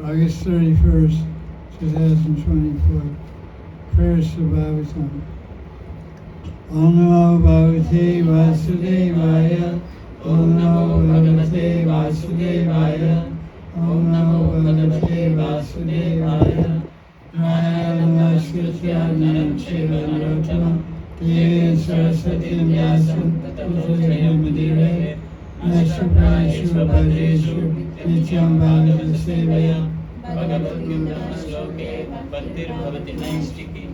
August 31st, 2024. Prayers to Bhagavatam. Om Namo Bhagavate Vasudevaya. Om Namo Bhagavate Vasudevaya. Om Namo Bhagavate Vasudevaya. Narayana Namaskritya Naram Chaiva Narottamam Devim Saraswatim Vyasam Tato Jayamudire Nashtraprayeshu Bhadreshu Nityam Bhagavata Sevaya Bhagavad Gita Shloke Bhaktir Bhavati Naistiki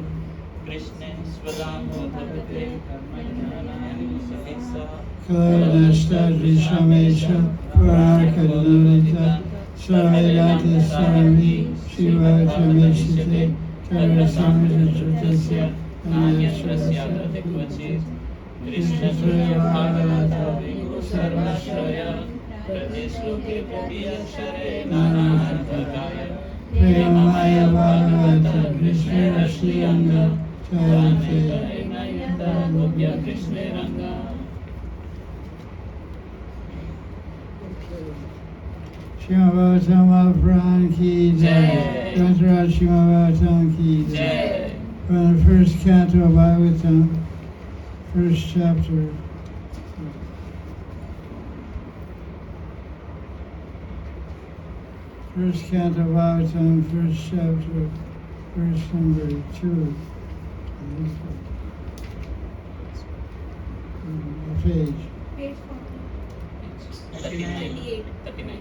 Krishna Swadamo Bhavate Karmajnanayam Sahisa Kalanashta Drishamesha Purakadunalita Sarvadata Sarvi Shivatameshite Tarasamritasya Nanyasrasya Dekvachit Krishna Surya Bhagavata Vigu Sarvashraya Pratisloke Prabhiyakshare Nanarthakaya Premamaya Bhagavata Krishna Rashliyanga Chayate Nayata Gopya Krishna Ranga. Srimad Bhagavatam Mahaprabhu ki jai. Grantharaj Srimad Bhagavatam ki jai. From the first canto of Bhagavatam, first chapter. First canto of Bhagavatam, first chapter, verse number 2. Page. Page 40. 38. 39.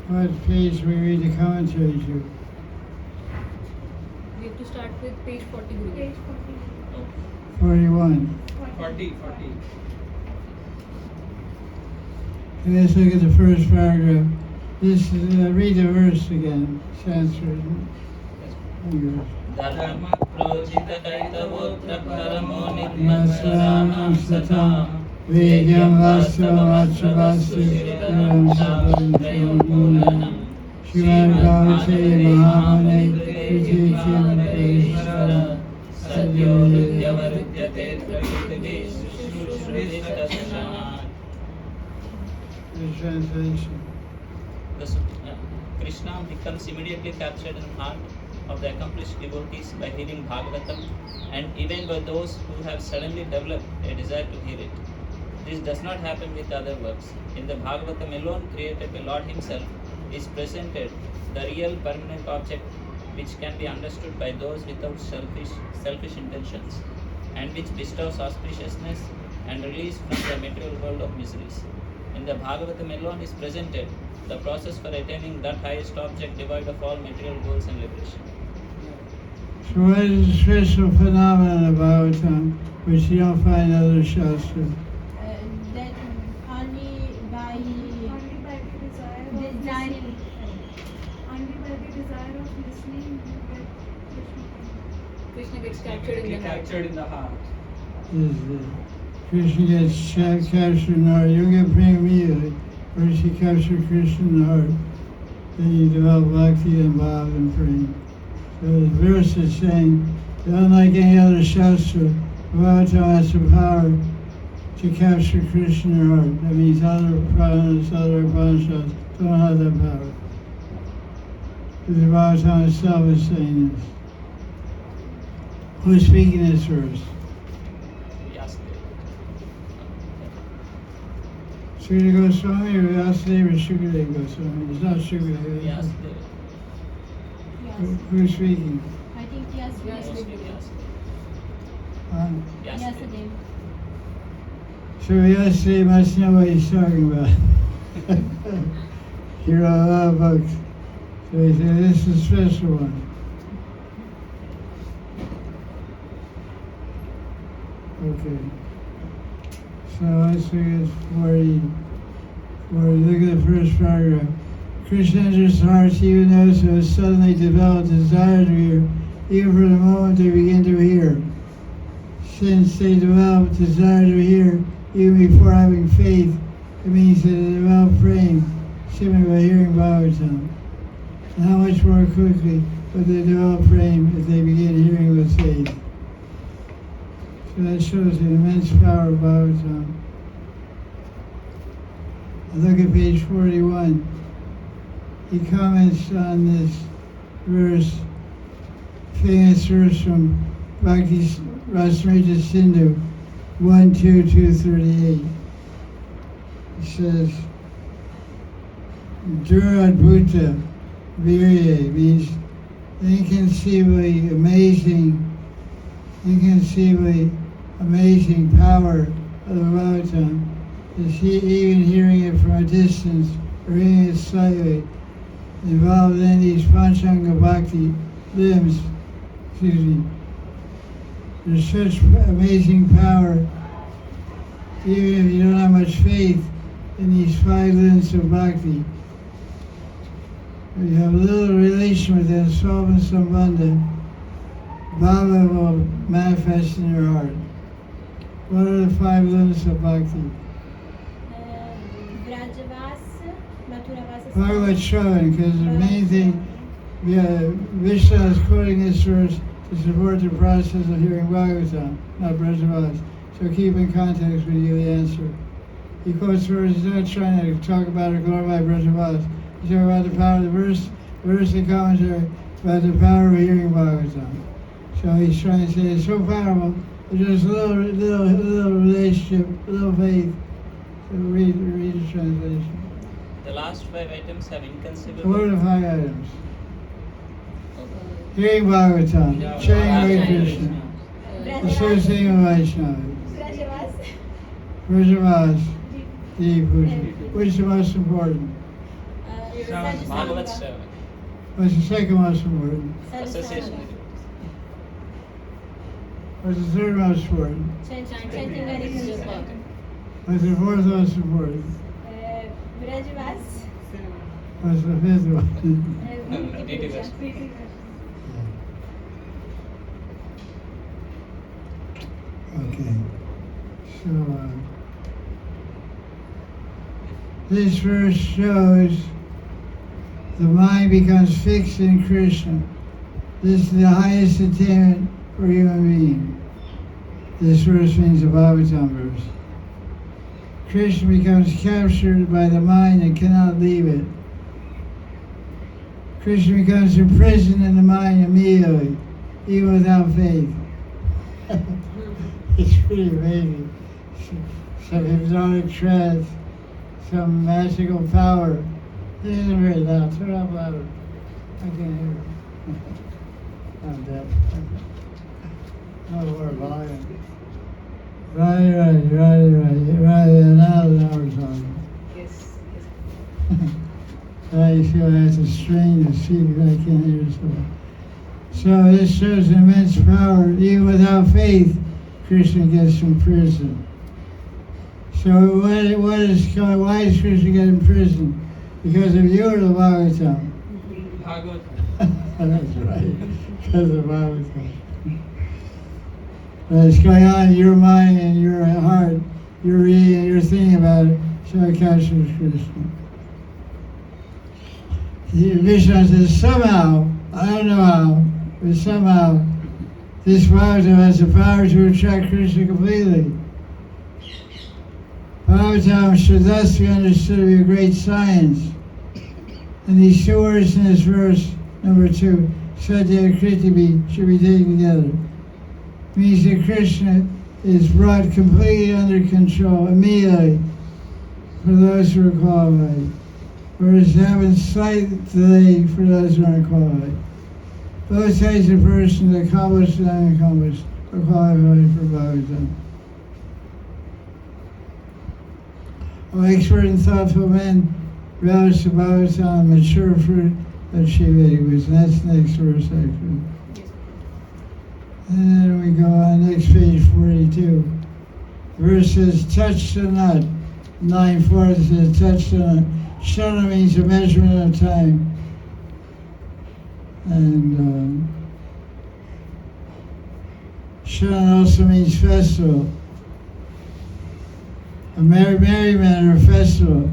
What page we read the commentary to? We have to start with page 40. Page 41. 40. And let's look at the first paragraph. This is, read the verse again, Sanskrit. English. Dharma projita kaitavotra karamo Namaskaram nitmasaramam satam Vedyam Vastavam Atravasti Siddharam Sabharam Puranam Srimad Bhagavate Mahamane Kritikam Preshvara Sadyo Nityavartyate Prakriti Shushrutistasana. The translation. Krishna becomes immediately captured in the heart of the accomplished devotees by hearing Bhagavatam and even by those who have suddenly developed a desire to hear it. This does not happen with other works. In the Bhagavatam alone created by Lord Himself is presented the real permanent object which can be understood by those without selfish intentions and which bestows auspiciousness and release from the material world of miseries. In the Bhagavatam alone is presented the process for attaining that highest object devoid of all material goals and liberation. So what is the special phenomenon of Bhagavatam which you don't find in other Shastras? That only by the desire of listening. Only by the desire of listening you get Krishna gets captured in the heart. Krishna gets captured in the heart. You don't get praying immediately. First you capture Krishna in the heart. Then you develop bhakti and bhav and praying. So the verse is saying that unlike any other Shastra, Bhagavatam has the power to capture Krishna in your heart. That means other Puranas, other Upanishads don't have that power. Because the Bhagavatam itself is saying this. Who's speaking this verse? Sridhar Goswami or Vyasadeva or Shukadeva Goswami? It's not Shukadeva. Yes. Who's speaking? I think yes. Yesterday. So Vyasadeva must know what he's talking about. He wrote a lot of books. So he said, this is a special one. Okay. So let's look at 40. Look at the first paragraph. Krishna enters hearts even those who have suddenly developed desire to hear, even for the moment they begin to hear. Since they develop desire to hear, even before having faith, it means that they develop praying simply by hearing Bhagavatam. And how much more quickly would they develop praying if they begin hearing with faith? So that shows the immense power of Bhagavatam. Look at page 41. He comments on this verse, famous verse from Bhakti Rasamrita Sindhu 1:2-238. He says, Duradbhuta Virya means inconceivably amazing power of the Bhagavatam. Is he even hearing it from a distance or hearing it slightly involved in these Panchanga Bhakti limbs? There's such amazing power, even if you don't have much faith in these 5 limbs of Bhakti. If you have a little relation with them, Swavam Sambandha, Bhava will manifest in your heart. What are the 5 limbs of Bhakti? Bhagavad Shravan, because the main thing, Vishnu is quoting this verse to support the process of hearing Bhagavatam, not Brajavas. So keep in context when you give the answer. He quotes verse, he's not trying to talk about or glorify Brajavas. He's talking about the power of the verse and commentary about the power of hearing Bhagavatam. So he's trying to say it's so powerful, there's just a little relationship, a little faith. So read the translation. The last 5 items have inconceivable. What are the 5 items? Hearing Bhagavatam, chanting Hare Krishna, associating with Vaishnava, Brajavas, Deep Puja. Which is the most important? Bhagavat Shravan. What's the second most important? Association. What's the third most important? Chanting Hare Krishna. What's the fourth most important? Brajavas. What's the fifth one? DT. Okay. So, this verse shows the mind becomes fixed in Krishna. This is the highest attainment for a human being. This verse means the Bhagavatam verse. Krishna becomes captured by the mind and cannot leave it. Krishna becomes imprisoned in the mind immediately, even without faith. It's pretty amazing. Some hypnotic trance, some magical power. This isn't very loud. Turn up louder. I can't hear it. I'm deaf. No more volume. Right. Now we're talking. Yes. I feel I have to strain to see if I can't hear so this shows immense power. Even without faith, Krishna gets imprisoned. So why is Krishna get imprisoned? Because of you or the Bhagavatam? That's right. Because of Bhagavatam. It's going on in your mind and your heart. You're reading and you're thinking about it. So it captures Krishna. Vishnu says, somehow, I don't know how, but somehow, this Bhagavatam has the power to attract Krishna completely. Bhagavatam should thus be understood to be a great science. And these 2 words in this verse, number 2, Satya Kriti should be taken together. It means that Krishna is brought completely under control immediately for those who are qualified, whereas happens slight delay for those who aren't qualified. Both types of persons, accomplished and unaccomplished, are qualified for Bhagavatam. All expert and thoughtful men relish the Bhagavatam, mature fruit of Shiva-ego. And that's the next verse, actually. And then we go on next page 42. The verse says, touch the nut. 9/4 says, touch the nut. Shana means a measurement of time. And Shana also means festival. A merryman or festival.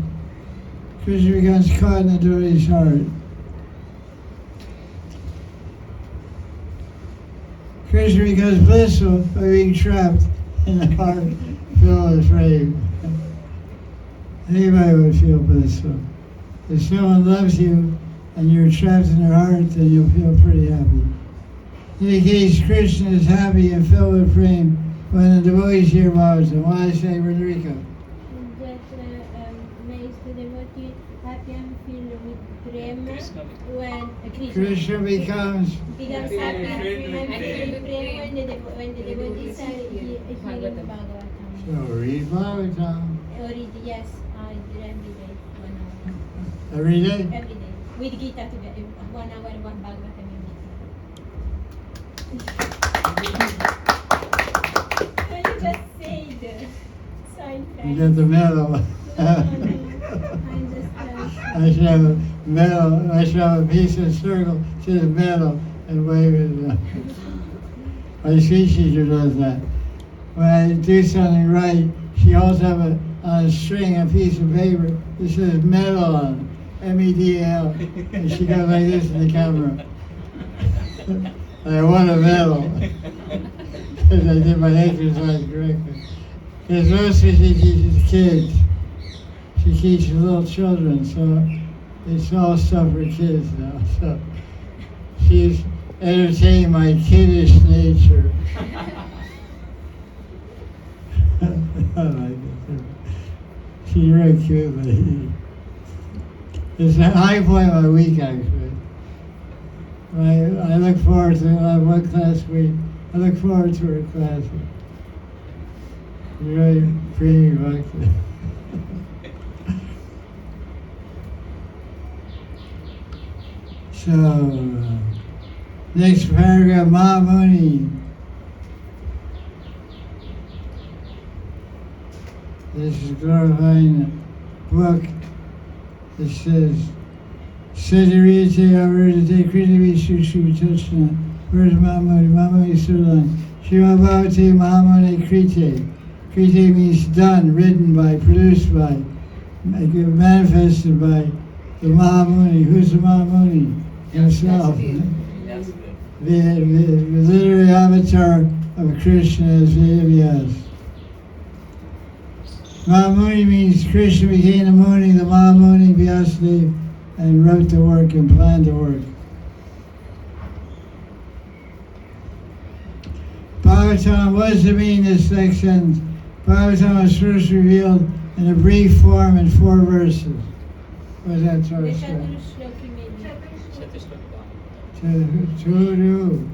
Krishna becomes caught in the devotee's heart. Krishna becomes blissful by being trapped in the heart filled with frame. Anybody would feel blissful. If someone loves you and you're trapped in their heart, then you'll feel pretty happy. In the case, Krishna is happy and filled with prema when the devotees hear Bhagavatam. Why I say Rodrigo? That makes the devotee happy and filled with prema when Krishna becomes happy and filled with prema when the devotees are hearing Bhagavatam. so read Bhagavatam Or yes, I do every day, 1 hour. every day. Every day. With Gita together, 1 hour, one Bhagavatam and Gita. So you just say the sign You get the medal. I should have a medal. I should have a piece of circle to the medal and wave it. My speech teacher does that. When I do something right, she holds up on a string a piece of paper that says medal on it, MEDL, and she goes like this in the camera. I won a medal because I did my exercise correctly. Because mostly she teaches kids. She teaches little children, so it's all stuff for kids now. So she's entertaining my kiddish nature. I like it. She's really cute lady. It's a high point of my week, actually. I look forward to one class a week. I look forward to her classes. She's really pretty like that. So, next paragraph, Mahamuni. This is glorifying the book that says, Sajarite Avrajate Kriti Shushu Tushna. Where's Mahamuni? Mahamuni Sulan. Srimad Bhagavatam Mahamuni Kriti. Kriti means done, written by, produced by, manifested by the Mahamuni. Who's the Mahamuni? Himself. The literary avatar of Krishna is SBS. Mahamuni means Krishna became the Muni, the Mahamuni, Vyasadeva, and wrote the work and planned the work. Bhagavatam, what does it mean, this next sentence? Bhagavatam was first revealed in a brief form in 4 verses. What is that sort of stuff? Churu.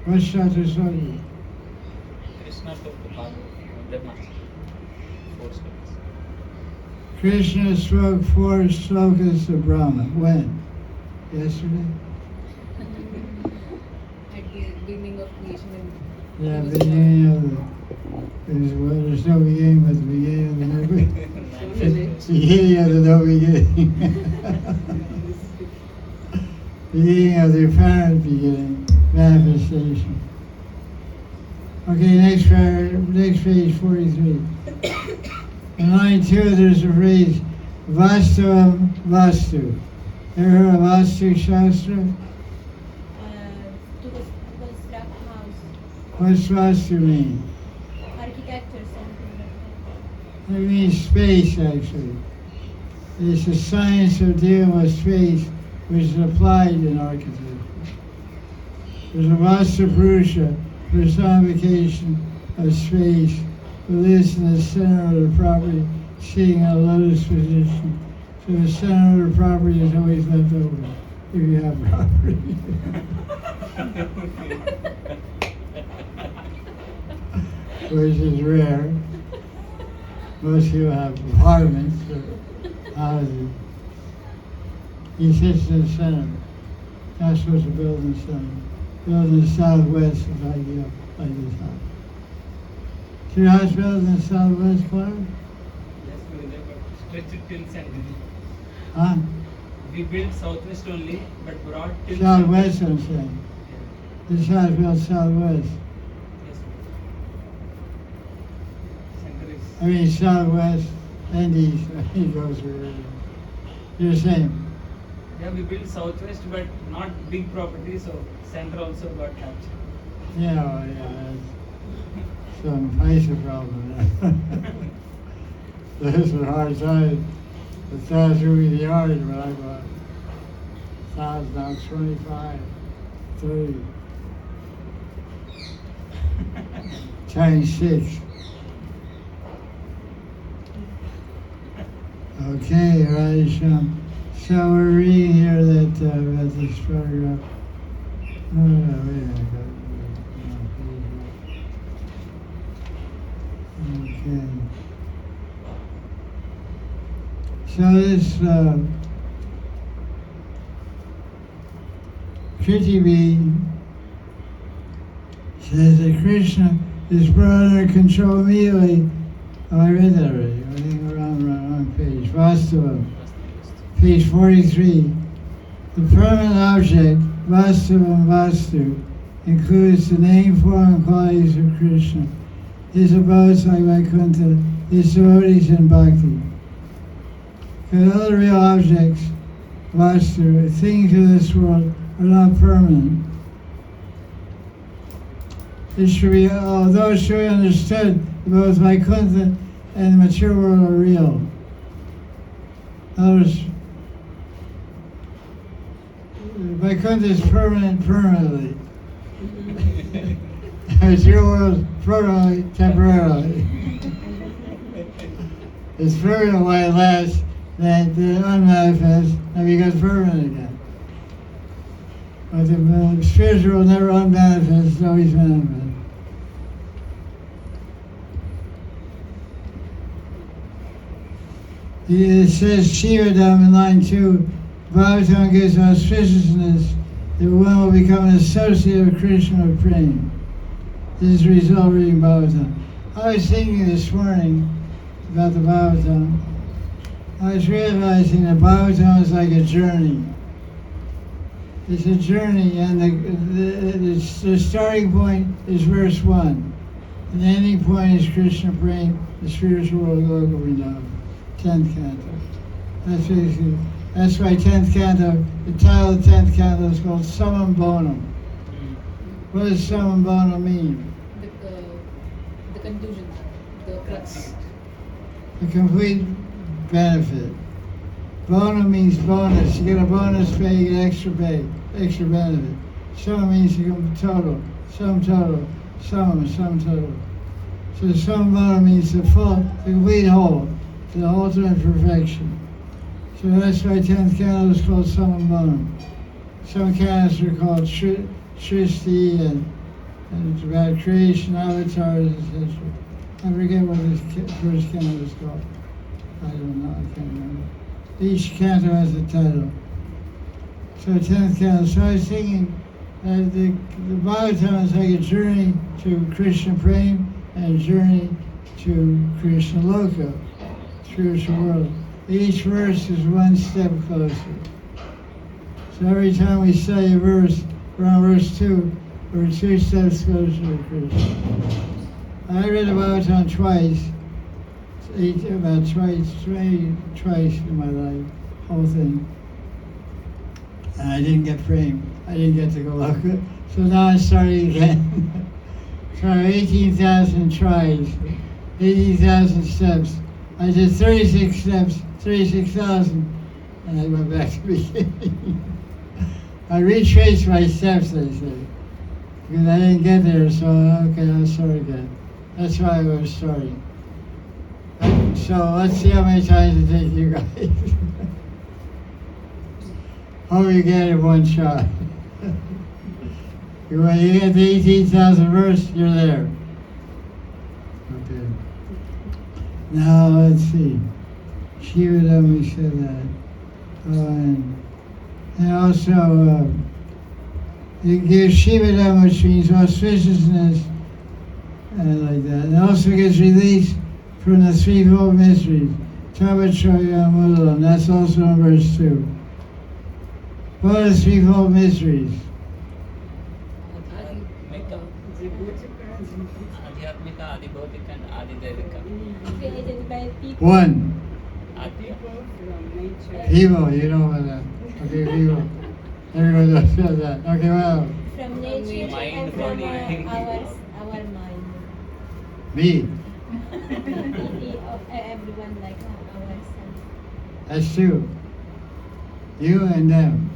What's Chaturshloki? Krishna took the Brahma. 4 steps. Krishna spoke 4 slokas of Brahma. When? Yesterday? At the beginning of creation. Yeah, beginning of the... There's no beginning but the beginning of the no beginning. Beginning of the no beginning. Beginning of the apparent beginning, manifestation. Okay, next page 43. In line 2, there's a phrase, Vastavam Vastu. Ever heard of Vastu Shastra? To construct house, What's Vastu mean? architecture, something like It means space, actually. It's the science of dealing with space which is applied in architecture. There's a Vastu Purusha, personification of space, who lives in the center of the property, sitting in a lotus position. So the center of the property is always left over, if you have property. Which is rare. Most people have apartments or houses. He sits in the center. Not supposed to build in the center. Build in the southwest is ideal, like this house. Is your house built in the southwest corner? Yes, but stretch it till center. Huh? We built southwest only, but brought till Southwest, I'm saying. This house built southwest. Yes. Center is. I mean southwest and east. He goes wherever. You're saying? Yeah, we built southwest, but not big property, so center also got captured. Yeah, that's some basic problem there. There's a hard time. The thousand through the yard when I bought 1,000, now 25, 30. Times 6. Okay, right. So we're reading here that about this paragraph. Oh, wait a minute. Okay. So this Kriti says that Krishna is brought under control immediately. Oh, I read that already. I think we're on page. Vastava, page 43. The permanent object, Vastava and Vastu, includes the name, form, and qualities of Krishna. His abodes like Vaikuntha, his devotees and bhakti. Because other real objects, Vastu, things of this world, are not permanent. It should be, although it should be understood that both Vaikuntha and the material world are real. In other words, Vaikuntha is permanent permanently. The material world is permanently temporarily. It's permanent while it lasts, then unmanifest and becomes permanent again. But the spiritual never unmanifests, it's always manifest. It says Shivadam in line 2, Bhagavatam gives auspiciousness that one will become an associate of Krishna or Prema. This is the result of reading Bhagavatam. I was thinking this morning about the Bhagavatam. I was realizing that Bhagavatam is like a journey. It's a journey, and the starting point is verse 1. And the ending point is Krishna Prema, the spiritual world of Loka Vrindavan. 10th canto. That's why 10th canto, the title of 10th canto is called Summum Bonum. What does Summum Bonum mean? The conclusion, the crux. The complete benefit. Bonum means bonus. You get a bonus pay, you get extra pay, extra benefit. Sum means you get total, sum total, sum total. So Summum Bonum means the complete whole. The ultimate perfection. So that's why 10th canto is called Summum Bonum. Some cantos are called Shristi and it's about creation, avatars, etc. I forget what this first canto is called. I don't know, I can't remember. Each canto has a title. So 10th canto. So I was thinking that the Bhagavatam is like a journey to Krishna Prema and a journey to Krishna Loka. Spiritual world. Each verse is one step closer. So every time we study a verse, we're on verse 2, we're 2 steps closer to Krishna. I read about it twice, twice in my life, whole thing. And I didn't get Prema. I didn't get to go look. So now I'm starting again. So 18,000 tries, 18,000 steps. I did 36 steps, 36,000, and I went back to the beginning. I retraced my steps, they say, because I didn't get there, so okay, I'll start again. That's why I was starting. So let's see how many times it takes you guys. Hope you get it one shot. When you get the 18,000 verse, you're there. Okay. Now let's see. Shivadam, we said that. And also, it gives Shivadam, which means auspiciousness, and like that. It also gives release from the threefold mysteries. Tabachoya Mudalam, that's also in verse 2. What are the threefold mysteries? Adhyatmika, Adibhautika, and Adidevika. Created by people. 1. Adya. People, you know about that. Okay, people. Everyone knows about that. Okay, well, from nature Mind, and from body. our mind. Me. Everyone like ourselves. That's true. You and them.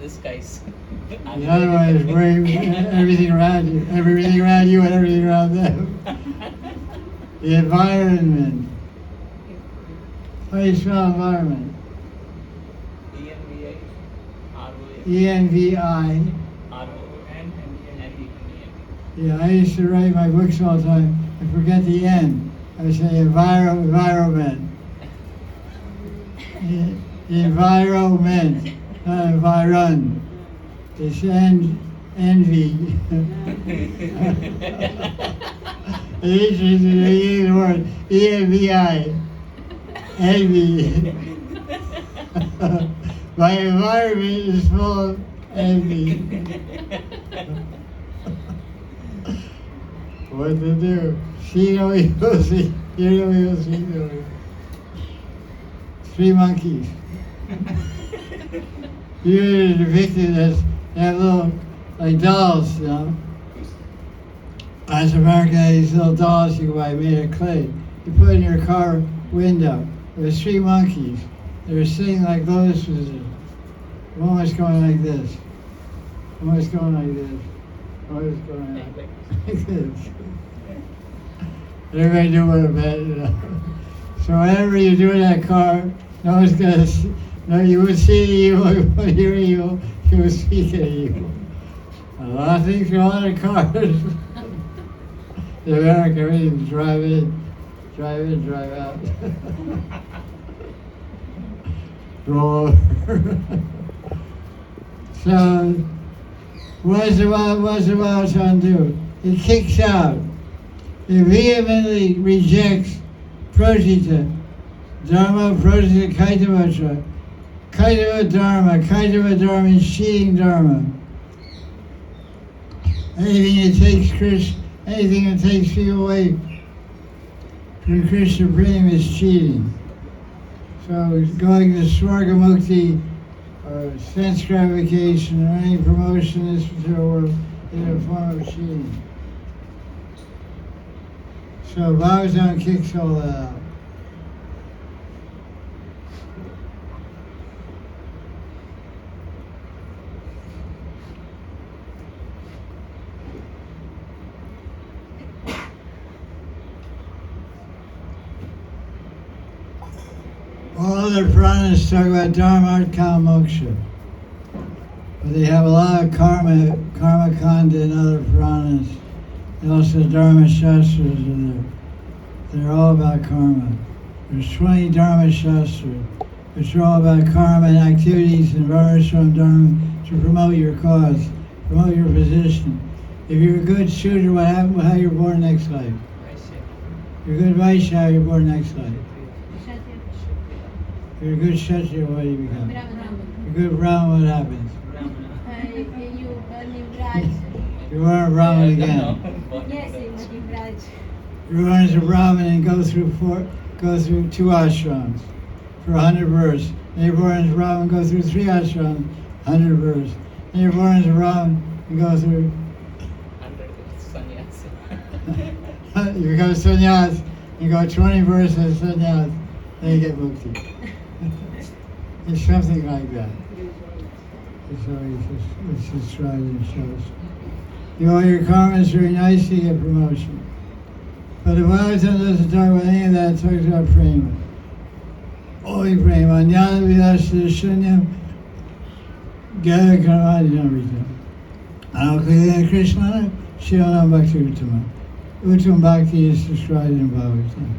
This guy's. The other one is worrying everything around you, everything around you and everything around them. The environment. How do you spell environment? E-N-V-I. Yeah, I used to write my books all the time. I forget the N. I would say environment. Environment, not environ. It's envy. It's the word E-N-V-I. Envy. My environment is full of envy. What to do? See no evil, see, hear no evil, see no evil. 3 monkeys. You're depicted as, they have little, like dolls, you know. As American had these little dolls you could buy made of clay. You put in your car window. There was 3 monkeys. They were sitting like lotuses. One was going like this. One was going like this. One was going like this. Everybody knew what it meant, you know. So whatever you do in that car, no one's gonna see, no, you would see evil, you would hear evil, you would speak of evil. A lot of things go on in cars. In America, everything drive in, drive out. Roll over. So, what's the wild son do? He kicks out. He vehemently rejects Protita, Dharma, Protita, Kaitavatra. Kaitava Dharma is cheating Dharma. Anything that takes people away from Krishna Prem is cheating. So going to Swargamukti or sense gratification or any promotion in this material world is a form of cheating. So Bhagavatam kicks all that out. All other Puranas talk about Dharma, Artha, Kama, Moksha. But they have a lot of karma kanda in other Puranas. And also Dharma Shastras are there. They're all about karma. There's 20 Dharma Shastras, which are all about karma and activities and Varnashram Dharma to promote your cause, promote your position. If you're a good Shudra, how you're born next life? You're a good Vaishya, how you're born next life? You're a good Kshatriya, what do you become? You're a good Brahma, what happens? You burn in Braj. You born a Brahman again. Yes, in Braj. You born as a Brahman and go through 2 ashrams for 100 verses. Then you're born as a Brahman and go through 3 ashrams, 100 verses. Then you're born as a Brahman and go through 100 sannyas. you become sannyas, you go 20 verses as sannyas, then you get mukti. It's something like that. It's just tried and shows. All your karma is very nice, you get promotion. But the Bhagavatam doesn't talk about any of that, it talks about prema. Only prema. Jnana vilasya shunyam gaya karmadinamritam. Anukhalina Krishna shivanam bhakti uttama. Uttam bhakti is described in Bhagavatam.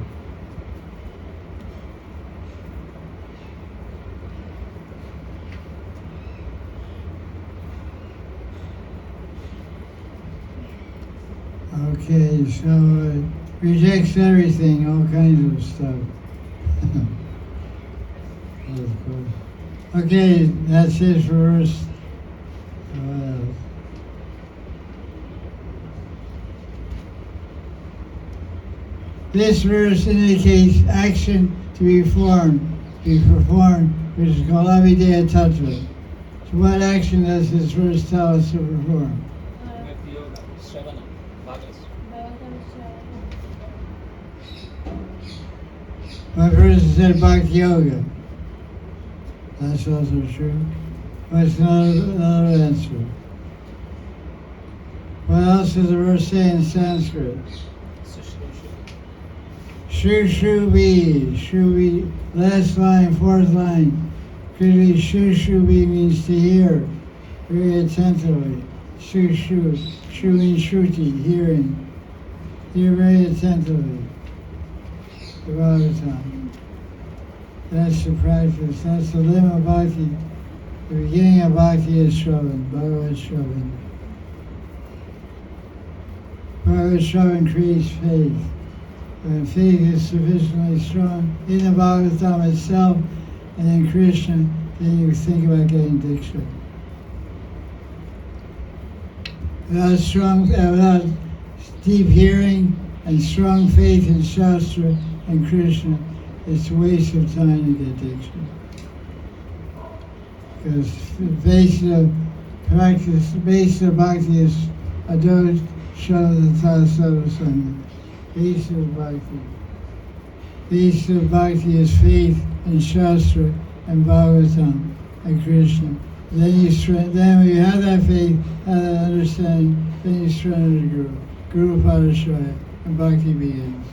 Okay, so rejects everything, all kinds of stuff. Okay, that's it for verse. This verse indicates action to be performed, which is called Avideya Tattva. So what action does his verse tell us to perform? With yoga. Shravana, Bhagavas. Bhagavatam Shravana. My verse said Bhakti Yoga. That's also true. What's another answer? What else does the verse say in Sanskrit? Sushrusha. Shrubi, last line, fourth line. Could be Shrubi means to hear, very attentively. Shu means Shruti, hearing. Hear very attentively. The Bhagavatam. That's the practice, that's the limb of Bhakti. The beginning of Bhakti is Shravan, Bhagavad Shravan. Bhagavad Shravan creates faith. When faith is sufficiently strong in the Bhagavatam itself and in Krishna, then you think about getting Diksha. Without deep hearing and strong faith in Shastra and Krishna, it's a waste of time to get Diksha. Because the base of practice, the base of Bhakti is Adot Shanatata Sarvasanga. Base of Bhakti. Base of Bhakti is faith in Shastra and Bhagavatam and Krishna. Then when you have that faith, have that understanding, then you surrender to Guru Padashaya, and Bhakti begins.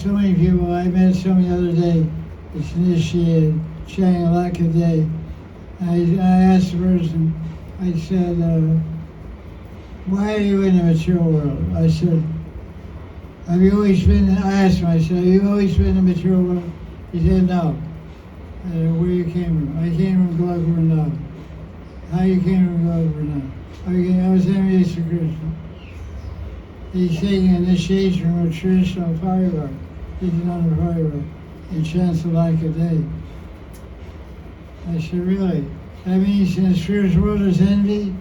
So many people, I met somebody the other day, it's initiated, chanting a lakh a day. I asked the person, I said, why are you in the material world? I said, have you always been, I asked him, I said, have you always been in the material world? He said, no. I said, where you came from? I came from Gopal. How you came from Gopal? I was envious of Krishna. He's taking initiation from a traditional parivar. He's not a parivar. He chants a lakh a day. I said, really? That means in the spiritual world there's envy?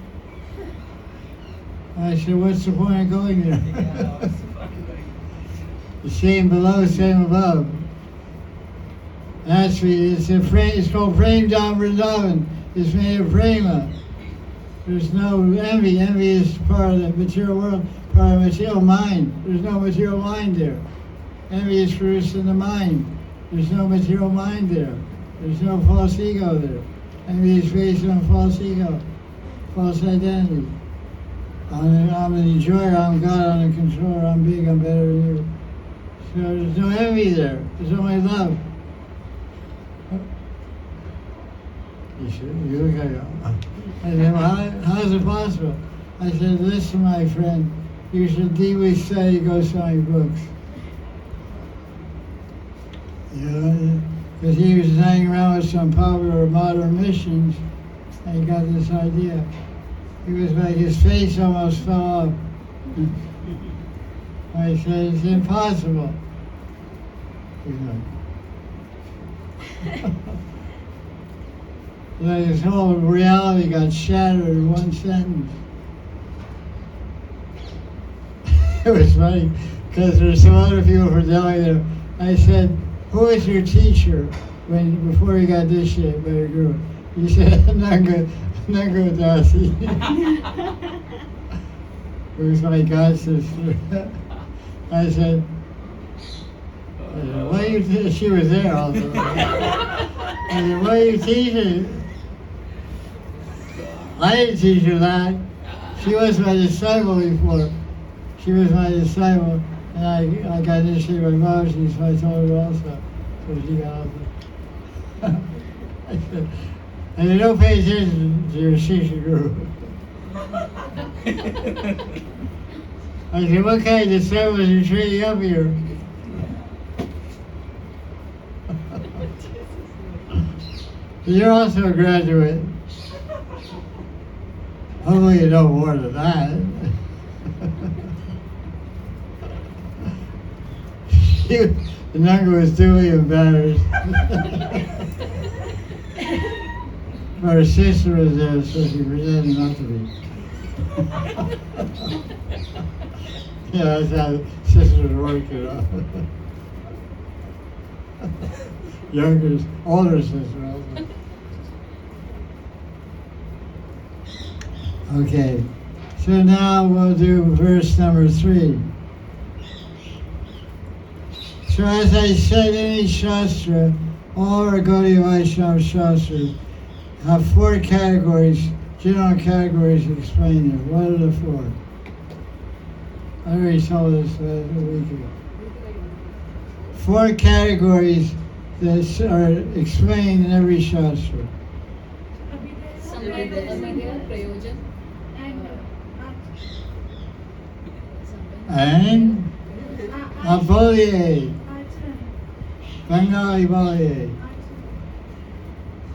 I said, what's the point of going there? The same below, same above. That's it's called Prem-Dham Vrindavan. It's made of prema. There's no envy. Envy is part of the material world, part of the material mind. There's no material mind there. Envy is produced in the mind. There's no material mind there. There's no false ego there. Envy is based on false ego, false identity. I'm an enjoyer, I'm God, I'm a controller, I'm big, I'm better than you. So there's no envy there. There's only love. You look at it. I said, well, how is it possible? I said, listen, my friend, you should deeply study Goswami books. You know, because he was hanging around with some popular modern missions, and he got this idea. He was like, his face almost fell off. I said, it's impossible. He's like, like his whole reality got shattered in one sentence. It was funny, because there's some other people from Delhi there. I said, who was your teacher before you got initiated by your guru? He said, Nanga Dasi. It was my god sister. I said, what are you she was there also. I said, what are you teaching? I didn't teach her that. She was my disciple before. She was my disciple, and I got initiated by Babaji, so I told her also. So she got also. I said, and don't pay attention to your Shisha guru. I said, what kind of disciples are you training up here? You're also a graduate. Hopefully you know more than that. The Nanga was duly embarrassed. Her sister was there, so she pretended not to be. Yeah, that's how sisters work, you know. Older sister also. Okay. So now we'll do verse number 3. So as I said, in each Shastra, all our Gaudiya Vaishnava Shastras have 4 categories, general categories explained here. What are the 4? I already told us a week ago. 4 categories that are explained in every Shastra. Abhidya, Prayojan, And Abolye, Bengali Bolye.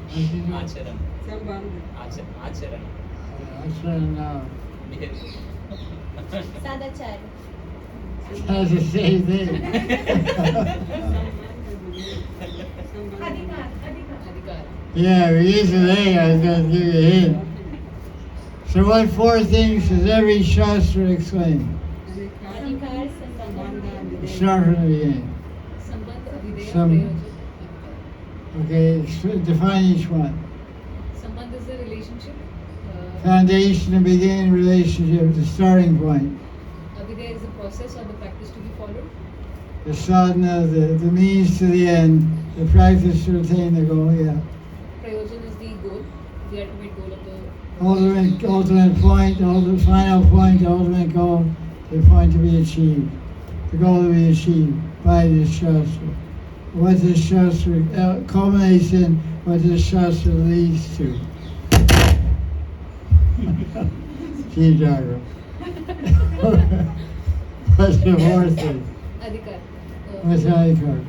Acharan. Acharan. Acharan now. Behavior. Sadachar. That's the same thing. Adhikar. Yeah, we used to say, I was going to give you a hint. So what 4 things does every Shastra explain? Adhikar, Sambandha. Start from the beginning. Sambandha, Abhidya, Some- Prayojan. Okay, define each one. Sambandha is the relationship. Foundation, the beginning, relationship, the starting point. Abhidya is the process or the practice to be followed. The sadhana, the means to the end, the practice to attain the goal, yeah. Prayojan is the goal, the ultimate goal of the Ultimate point, the final point, the ultimate goal, the point to be achieved. The goal to be achieved by this Shastra. What this Shastra culminates in, what this Shastra leads to. Gee, Jagra. What's the 4th thing? Adhikar. What's Adhikar?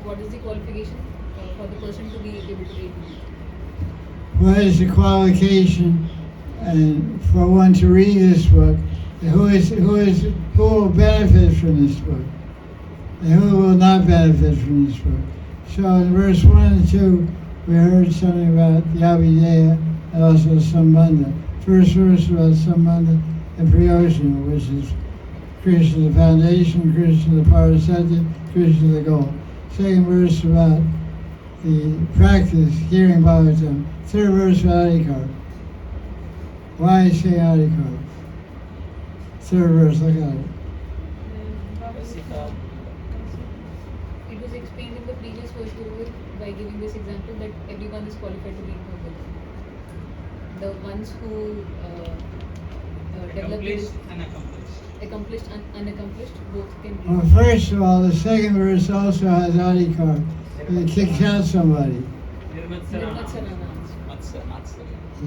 What is the qualification for the person to be able to read? What is the qualification and for one to read this book? Who will benefit from this book? And who will not benefit from this book? So in verse 1 and 2, we heard something about the Abhideya and also Sambandha. First verse about Sambandha and Prayojan, which is Krishna the foundation, Krishna the Parasatya, Krishna the goal. Second verse about the practice, hearing Bhagavatam. Third verse about Adhikar. Why is saying Adhikar? Third verse, look at it. It was explained in the previous verse Guru by giving this example that everyone is qualified to read Bhagavatam. The ones who develop Accomplished this and accomplished. accomplished and unaccomplished both can Well, read. first of all, the second verse also has Adhikar. It kicks out somebody. Nirmatsarana. Nirmatsarana.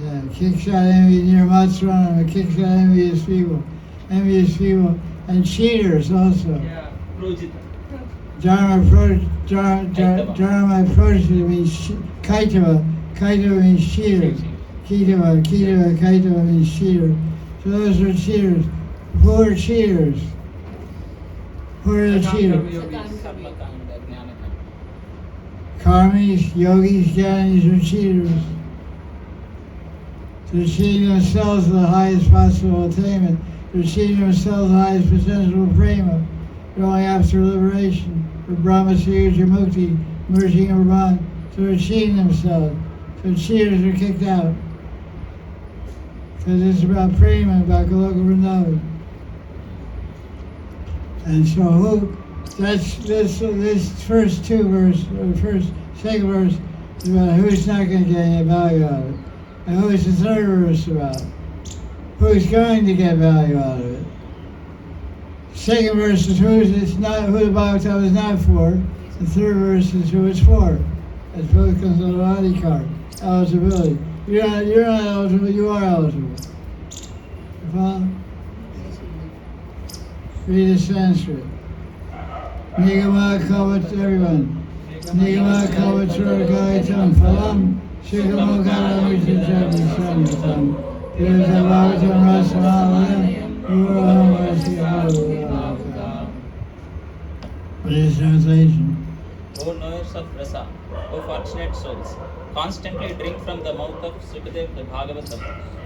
Yeah, kicks out envy near Matsurana, it kicks out envious people. Envious people and cheaters also. Yeah, Projita. Dharma approach means Kaitava. Kaitava means cheater. Kaitava means cheater. So those are cheaters. Who are cheaters? Who are the cheaters? Karmakanda, Jnanakanda. Karmis, yogis, jnanis are cheaters. They're cheating themselves to the highest possible attainment. They're cheating themselves to the highest potential of prema. They're going after liberation, for Brahma Suyuja Mukti, merging in Brahman. So they're cheating themselves. So cheaters are kicked out. Because it's about prema, about Goloka Vrindavan. And so who, that's this first 2 verse, or second verse is about who's not going to get any value out of it. And who is the third verse about? Who's going to get value out of it? Second verse is who the Bhagavatam is not for. The third verse is who it's for. That's both comes on Adhikar, eligibility. You're not eligible, you are eligible. You follow? Read the Sanskrit. Nigama Kavat, everyone. Nigama Kavatura Gaitam Phalam. Shikamakarami Chichati Samitam. There's a Bhagavatam Rasamalayam. Uraham Vasihara. What is translation? O knowers of rasa, O fortunate souls, constantly drink from the mouth of Sukadev the Bhagavatam,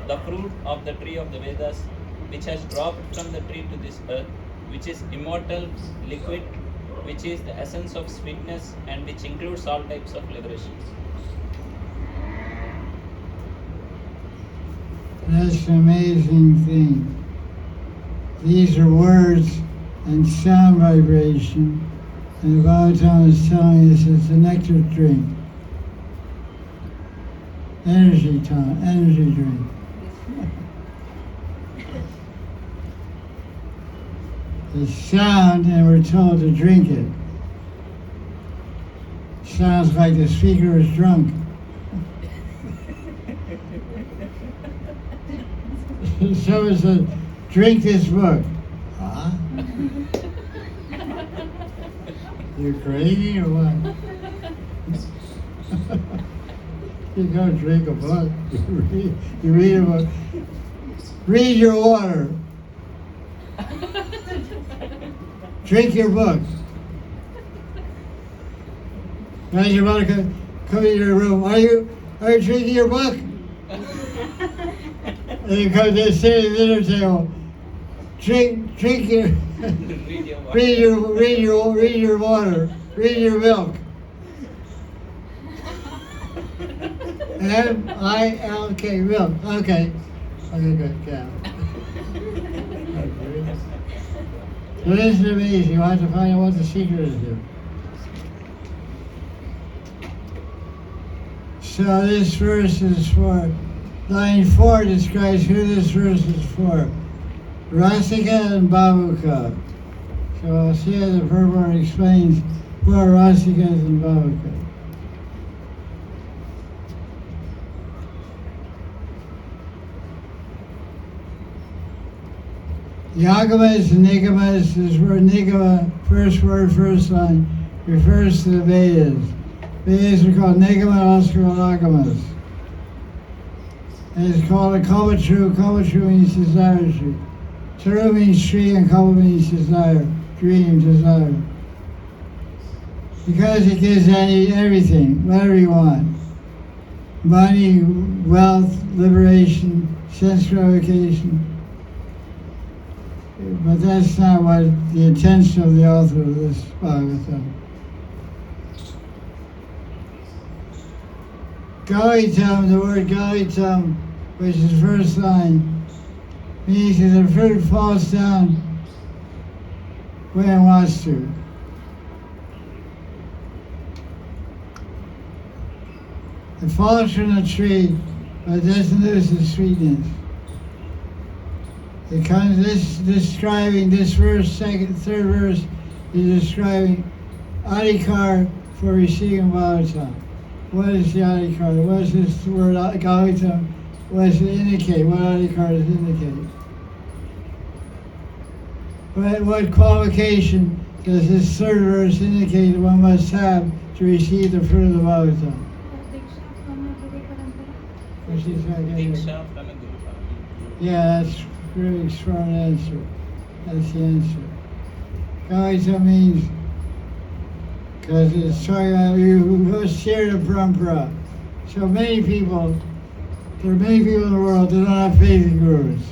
the fruit of the tree of the Vedas, which has dropped from the tree to this earth, which is immortal, liquid, which is the essence of sweetness and which includes all types of liberations. That's an amazing thing. These are words and sound vibration, and the Bhagavatam is telling us it's a nectar drink. Energy drink. It's sound, and we're told to drink it. Sounds like the speaker is drunk. Someone said, drink this book. Huh? You crazy or what? You don't drink a book. You read a book. Read your water. Drink your book. Guys, you're about to come into your room. Are you drinking your book? And you come to sit at the dinner table. Drink your read your water. Read your milk. M-I-L-K, milk. Okay. Okay, good. Yeah. So this is amazing. You have to find out what the secret is here. So this verse is for, line 4 describes who this verse is for. Rasika and Babuka. So I'll see how the purport explains who are Rasikas and Babuka. Yagamas and Nigamas is where Nigama, first word, first line, refers to the Vedas. Vedas are called Nigama, also called Agamas. And it's called a Kalvatru. Kalvatru means desire tree. Turu means tree and Kalva means desire, dream, desire. Because it gives everything, whatever you want. Money, wealth, liberation, sense gratification. But that's not what the intention of the author of this Bhagavatam. Gavitam, the word Gavitam, which is first line, means that the fruit falls down when it wants to. It falls from the tree, but it doesn't lose its sweetness. It comes describing this verse, third verse is describing adhikar for receiving Bhagavatam. What is the adhikar? What is this word Bhagavatam? What does it indicate? What adhikar does it indicate? What qualification does this third verse indicate that one must have to receive the fruit of the Bhagavatam? Diksha from a Guru. Yeah, that's a really strong answer. That's the answer. Gaita means, because it's talking about you who share the parampara. So many people, there are many people in the world that don't have faith in gurus.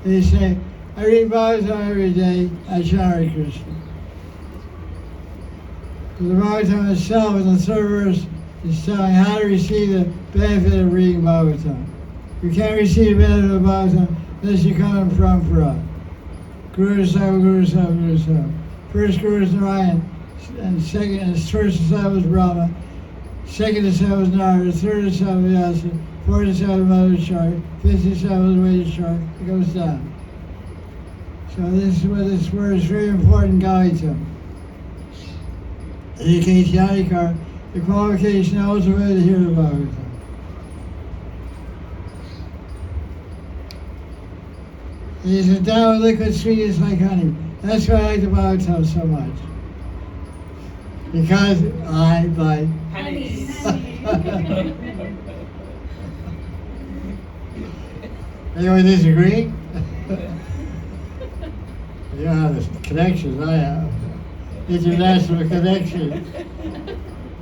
They say, I read Bhagavatam every day, I chant Hare Krishna. But the Bhagavatam itself in the third verse is telling how to receive the benefit of reading Bhagavatam. You can't receive the benefit of Bhagavatam unless you come from Parampara. Guru Sahib, Guru Sahib, Guru Sahib. First Guru is Narayan, and second, and first disciple is Brahma, second disciple is Narada, third disciple is Vyasa, fourth disciple is Madhvacharya, fifth disciple is Vedacharya. It goes down. So this is what this word is very important, Gavitam. Indicates Yadikar, the qualification ultimately to hear the Bhagavatam. It is a down liquid sweetness like honey. That's why I like the Bhagavatam so much. Because I like Honey. Anyone disagree? You know the connections I have. International connections.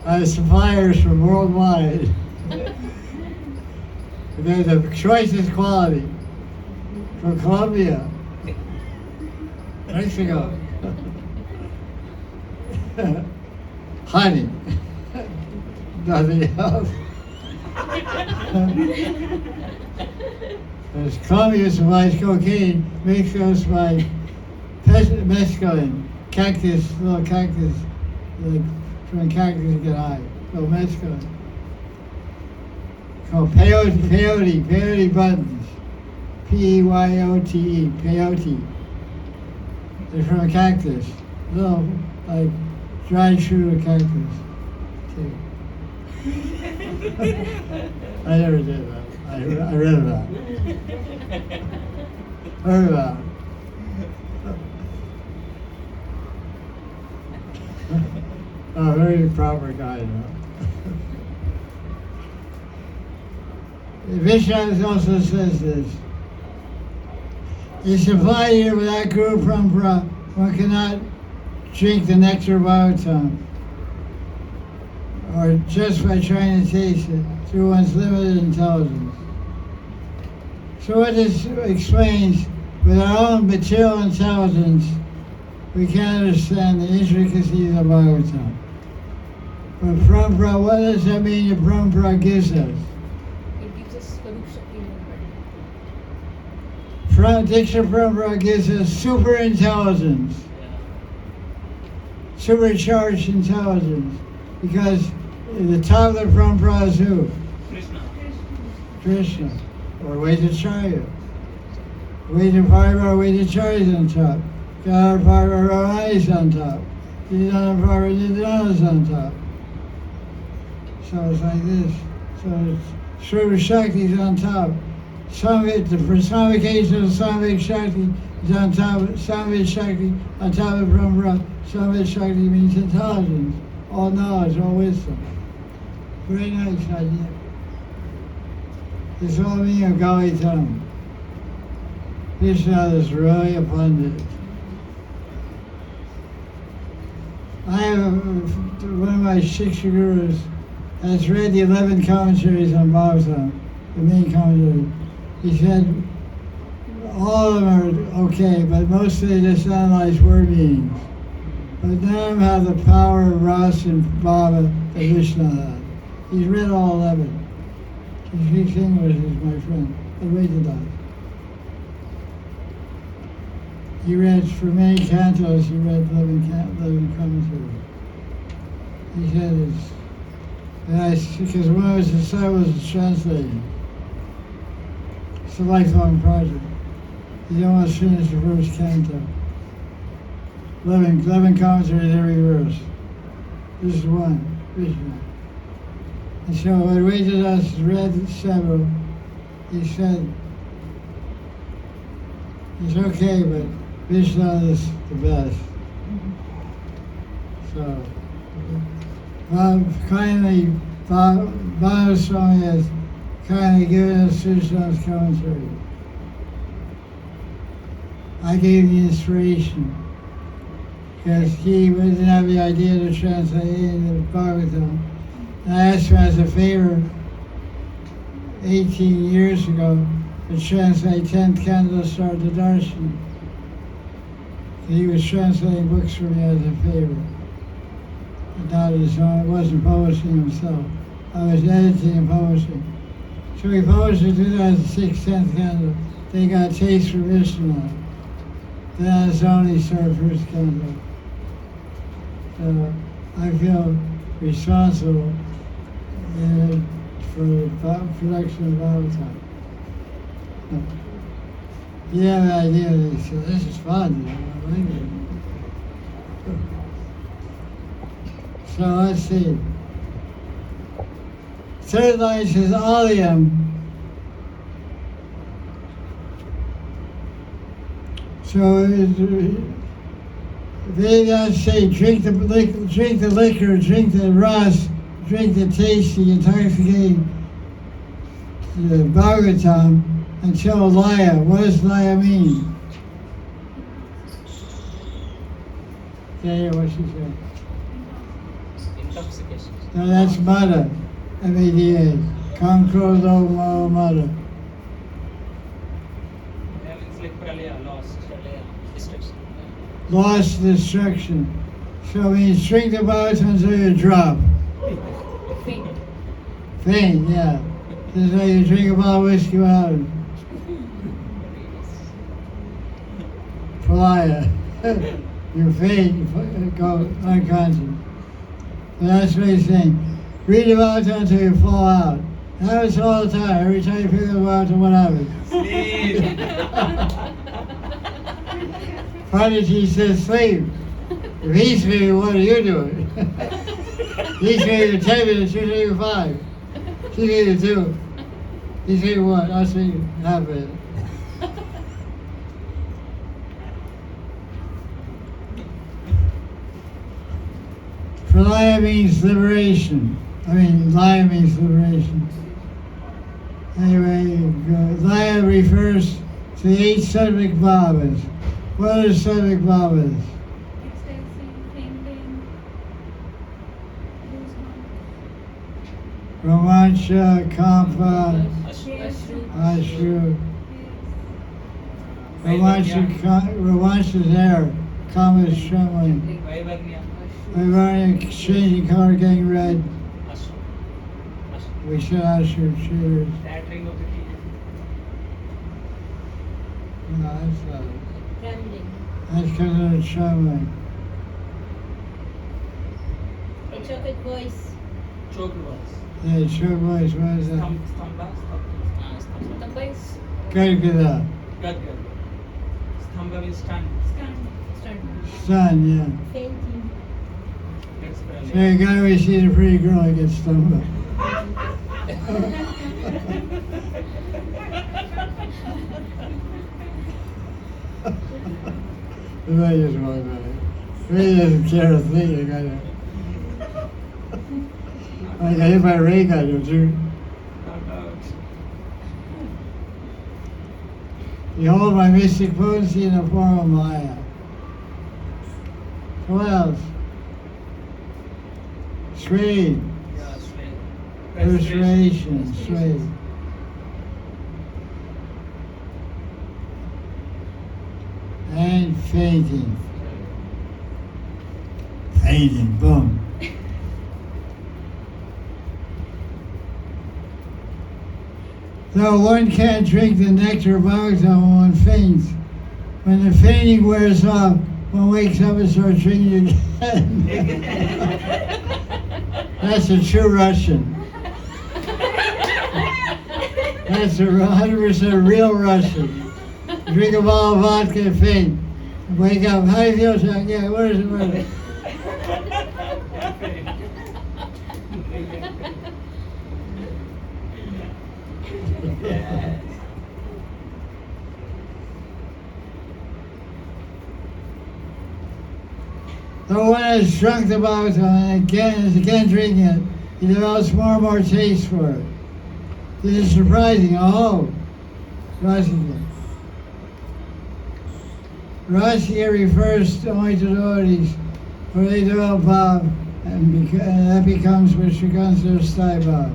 I have suppliers from worldwide. And they're the choicest quality. From Colombia, Mexico, honey, nothing else. Because Colombia supplies cocaine, Mexico supplies mescaline, cactus, little cactus, like from cactus get high. So mescaline. Called peyote buttons. P-E-Y-O-T-E, peyote. They're from a cactus. Little, like, dried fruit of cactus. Too. I never did that. I read about it. Heard about it. A very proper guy, you know. Vishnu also says this. It's implied here without Guru Parampara, one cannot drink the nectar of Bhagavatam, or just by trying to taste it through one's limited intelligence. So what this explains, with our own material intelligence, we can't understand the intricacies of Bhagavatam. But Parampara, what does that mean that Parampara gives us? It gives us Swarup Shakti in our Diksha Parampara gives us super intelligence, supercharged intelligence, because the top of the Parampara is who? Krishna, or Vaidacharya. Vaidacharya is on top. Gadadhara is on top. Nidana is on top. So it's like this. So Sri Shakti is on top. The personification of Samvik Shakti is on top. Samvik Shakti on top of Brahma. Samvik Shakti means intelligence, all knowledge, all wisdom. Very nice idea. This all meaning of Gautam. Krishna is really a pundit. I have one of my Shiksha gurus has read the 11 commentaries on Bhagavatam, the main commentary. He said all of them are okay, but mostly they just analyze word meanings. But none of them have the power of Ras and Baba that Krishna had. He's read all 11. He speaks English, he's my friend. I waited on it. He read, for many cantos, he read 11 commentaries. He said because one of his disciples is translating. It's a lifelong project. He almost finished the first canto. 11 commentaries every verse. This is one, Krishna. And so when Vedas read several, he said, it's okay, but Krishna is the best. So, Bhagavad Swami has kindly given us Krishna's commentary. I gave the inspiration because he didn't have the idea to translate any of the Bhagavatam. And I asked him as a favor 18 years ago to translate 10th Canto Start the Darshan. He was translating books for me as a favor. Not his own, wasn't publishing himself. I was editing and publishing. So we published in 2006, 10th Canto. They got Taste for Vishnu. Then his own, he started first Canto. So I feel responsible for the production of Bhagavatam. You have an idea that he said, this is fun, I like it. So let's see. Third line says Aliyam. So they don't say drink the liquor, drink the ras, drink the tasty, intoxicating Bhagavatam until Laya. What does Laya mean? Yeah, what she said. Intoxication. No, that's Mada, M-A-D-A. Kankrodo Mada. Yeah, it's like pralaya, lost. Destruction. Lost destruction. So it means drink the Bhagavatam until you drop. faint. Faint, yeah. Just like you drink a bottle of whiskey without it. Fly it. You faint, you go unconscious. And that's what he's saying. Read the Bhagavatam until you fall out. Have it all the time. Every time you pick up the Bhagavatam, what happens? Sleep. Prodigy says sleep. If he's sleeping, what are you doing? He's sleeping 10 minutes, you're sleeping 5. She's sleeping 2. He's sleeping 1, I'm sleeping half a minute. Pralaya means liberation. Laya means liberation. Anyway, Laya refers to the 8 Sattvic Bhavas. What are Sattvic Bhavas? Expressing, thinking, Romancha, Kampa, Ashru. Romancha is air. Kama is trembling. Vaivarnya. Vaivarnya, changing color, getting red. Ashru. Ashru. We said Ashru, cheers. Shattering of the teeth. No, that's not it. trembling. That's because of the trembling. A chocolate voice. Choke voice. Yeah, sure voice, what is that? Stamba. Tamba is Gargada. Gad. Stamba means stand. stunned. Sun, yeah. Fainting. That's So a guy always sees a pretty girl, he gets stumbled. I just want to. He doesn't care a thing. I got it. I got hit by a ray gun, too. Behold my mystic potency in the form of Maya. What else? Sway. Yeah, sway. Persuasion. Sway. And fainting. Fainting. Boom. Though one can't drink the nectar of Bhagavatam when one faints, when the fainting wears off, one wakes up and starts drinking again. That's a true Russian. That's a 100% real Russian. Drink a bottle of vodka and faint. Wake up. How do you feel, Chuck? Yeah, where is it? Where is it? Yes. Though one has drunk the Bhagavatam and is again drinking it, he develops more and more taste for it. This is surprising. Oh, Rasika. Rasika refers only to devotees, where they develop bhav, and that becomes which becomes their sthai bhav.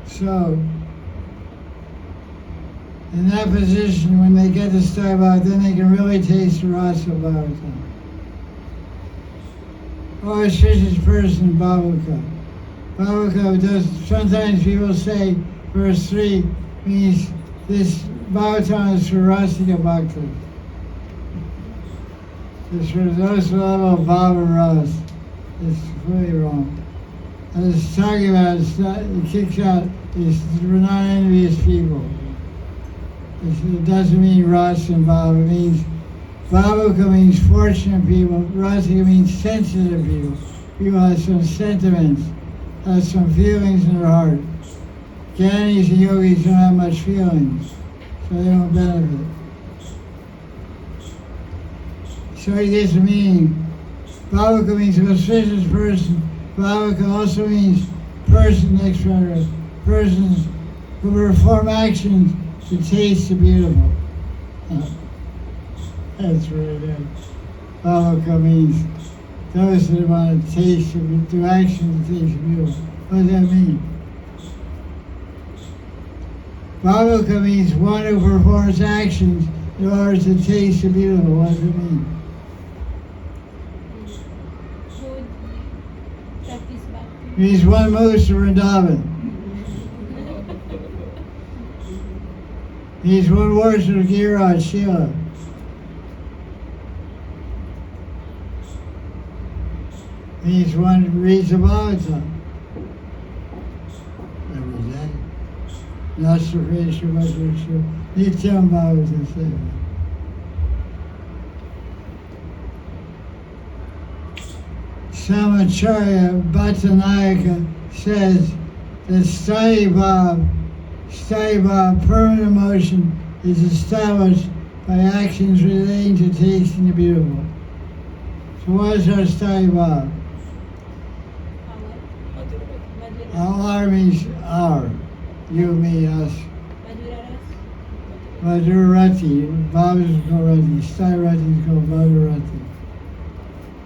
So, in that position, when they get the sthai bhav, then they can really taste the rasa bhavatam. Or a Shish's person, bhavaka. Bhavaka does, sometimes people say verse 3 means this bhavatam is for rasika bhakti. It's for those who love bhava ras. It's completely wrong. I was talking about it kicks out is we're not envious people. It doesn't mean rasa and bhava. It means bhavaka means fortunate people. Rasika means sensitive people. People have some sentiments, have some feelings in their heart. Jnanis and yogis don't have much feelings, so they don't benefit. So he gives a meaning. Bhavaka means a auspicious person. Bhavaka also means person, etc. Persons who perform actions to taste the beautiful. That's really good. Bhavaka means those that want to taste, do actions to taste the beautiful. What does that mean? Bhavaka means one who performs actions in order to taste the beautiful. What does it mean? Would practice bhakti. He's one moose of Vrindavan. He's one worship of Giriraj Shila. He's one who reads the Bhagavatam every day. Nasrafesha Vajrashu Nityam Bhagavatam Seva. Samacharya Bhattanayaka says that Sthaya Bhav, permanent emotion, is established by actions relating to tasting the beautiful. So what is our Sthaya Bhav? Our means our. You, me, us. Madhurati. Bhav is called Rati. Sthaya Rati is called Madhurati.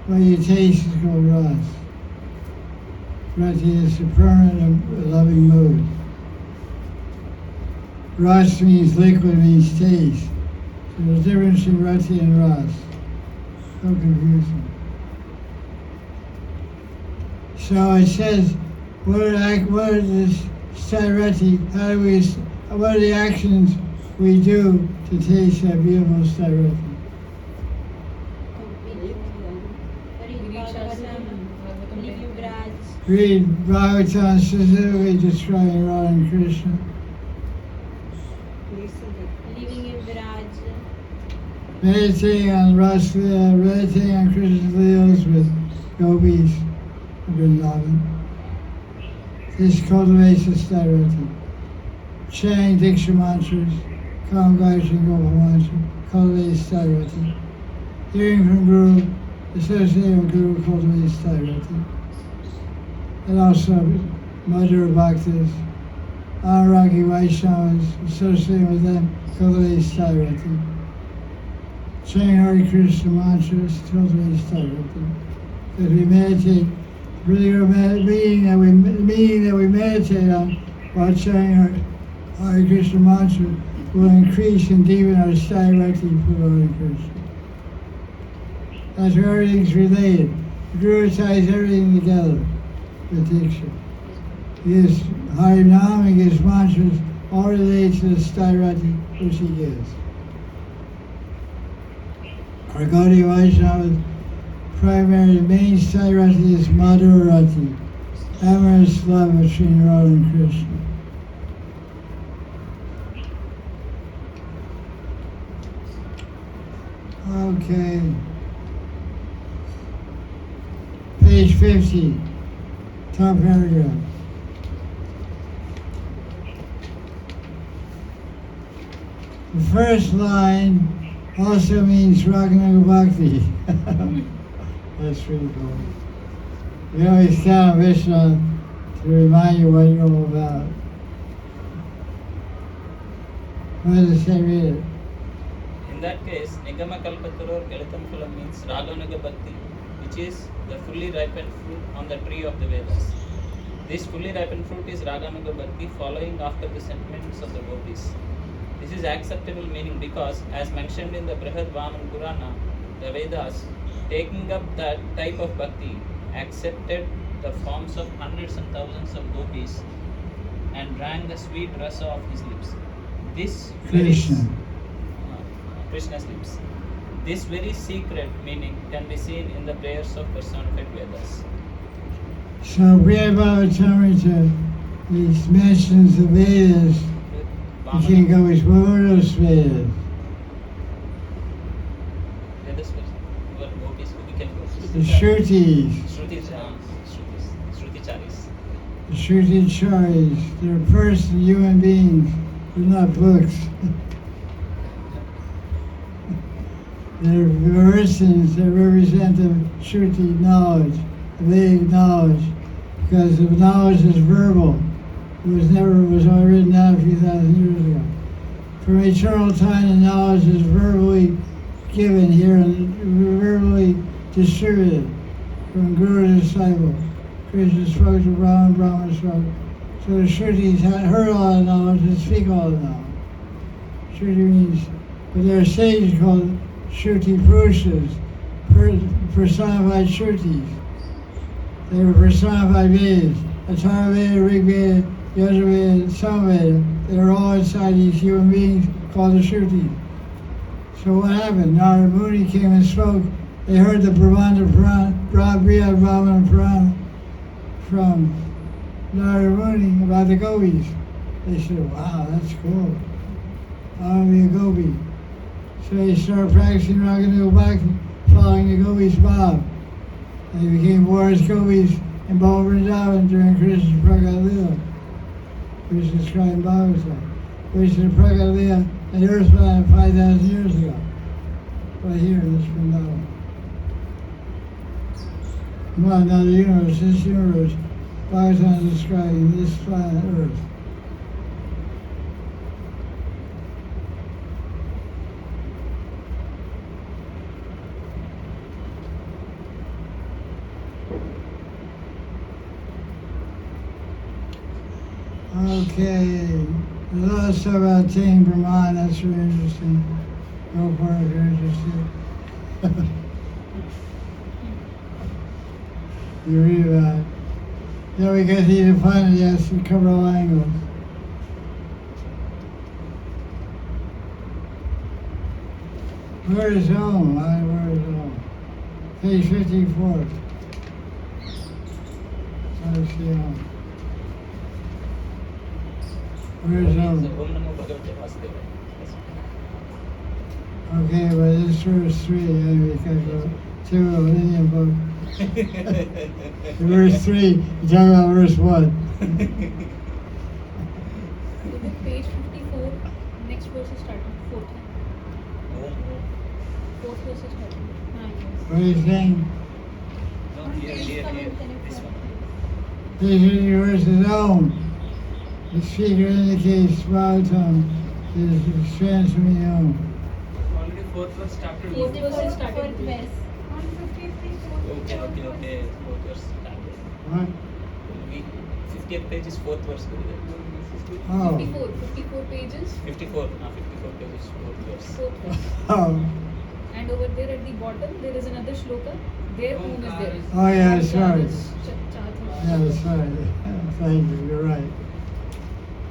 What you taste is called Ras. Rati is the permanent loving mood. Ras means liquid, means taste. So there's a difference between Rati and Ras. So confusing. So it says, what are this Sthaya-Rati? What are the actions we do to taste that beautiful Sthaya-Rati? Read Bhagavatam, specifically describing Radha and Krishna. Living in Viraj. Meditating on Rasa, meditating on Krishna's Leelas with gopis of Vrindavan. This cultivates the Sthaya-Rati. Chanting Diksha mantras, Kamgayatri and Gopal mantra, cultivates Sthaya-Rati. Hearing from Guru, associating with Guru, cultivates Sthaya-Rati. And also Madhura Bhaktas, Anuragi Vaishnavas, associating with them, cultivates Sthaya-Rati. Chanting Hare Krishna mantras, cultivates Sthaya-Rati. As we meditate, meaning that we meditate on while chanting Hare Krishna mantra will increase and deepen our Sthaya-Rati for Hare Krishna. That's where everything's related. The Guru ties everything together with Diksha. He gives Harinam and gives mantras all related to the Sthaya-Rati which he gives. Our Gaudiya Vaishnava's primary main Sthaya-Rati is Madhurati, amorous love between Radha and Krishna. Okay. Page 50, top paragraph. The first line also means Raghunaga Bhakti. That's pretty cool. We always count on Vishnu to remind you what you're all about. What does it say? Read it. In that case, Nigama Kalpataror Kalitam Phulam means Raghunaga Bhakti, which is the fully ripened fruit on the tree of the Vedas. This fully ripened fruit is Raghunaga Bhakti, following after the sentiments of the gopis. This is acceptable meaning because, as mentioned in the Brihad Vaman Purana, the Vedas, taking up that type of bhakti, accepted the forms of hundreds and thousands of gopis and drank the sweet rasa of his lips. This Krishna's lips. This very secret meaning can be seen in the prayers of personified Vedas. So Brihad Bhagavatamrita, these mentions the Vedas. You can't go with what are those Vedas? Vedas, what gopis who became gopis? The Shrutis. Shruticharis. The Shruticharis. They're person, human beings. They're not books. They're persons that represent the Shruti knowledge, the Vedic knowledge, because the knowledge is verbal. It was all written down a few thousand years ago. From eternal time, the knowledge is verbally given here and verbally distributed from Guru to disciple. Krishna spoke to Brahman, Brahman spoke. So the Shrutis heard all the knowledge and speak all the knowledge. Shruti means, but there are sages called Shruti Purushas, personified Shrutis. They were personified Vedas. Atharva Veda, Rig Veda, Yajurveda, Samaveda. They were all inside these human beings called the Shrutis. So what happened? Narada Muni came and spoke. They heard the Brahmana Purana, Brahmana Purana from Narada Muni about the gopis. They said, wow, that's cool. I want to be a gopi. So they started practicing Raganuga Bhakti, following the gopis' Bob. They became Boris gopis in Bal Vrindavan during Krishna's Pragat Lila, which is described in Bhagavatam, which is Pragat Lila in Earthland 5,000 years ago, right here in this Vrindavan. Well, now the universe, this universe, Bhagavatam is describing this planet Earth. Okay, let's talk about Tame Brahman. That's really interesting. Go for it if you're interested. You read about it. Yeah, because he's a pundit, he has to cover all angles. Where is home? Where is home? Page 54. Let's see home. Where's home? Om Namo Bhagavate Vasudevaya. Okay, but this verse 3, anyway, because go to a linear book. Verse 3, you talk about verse 1. With page 54, next verse is starting, fourth line. Fourth verse is starting. What are you saying? No, here. This one. Page 50 verse is home. The speaker indicates Bhagavatam is transferring home. Already fourth verse started. Fourth verse is starting. verse. Okay. Fourth verse started. What? 50th page is fourth verse. Oh. 54 pages, 54 pages, fourth verse. fourth verse. Oh. And over there at the bottom, there is another shloka. There, whom is there? Oh, yeah, sorry. Chat. Yeah, that's right. Thank you, you're right.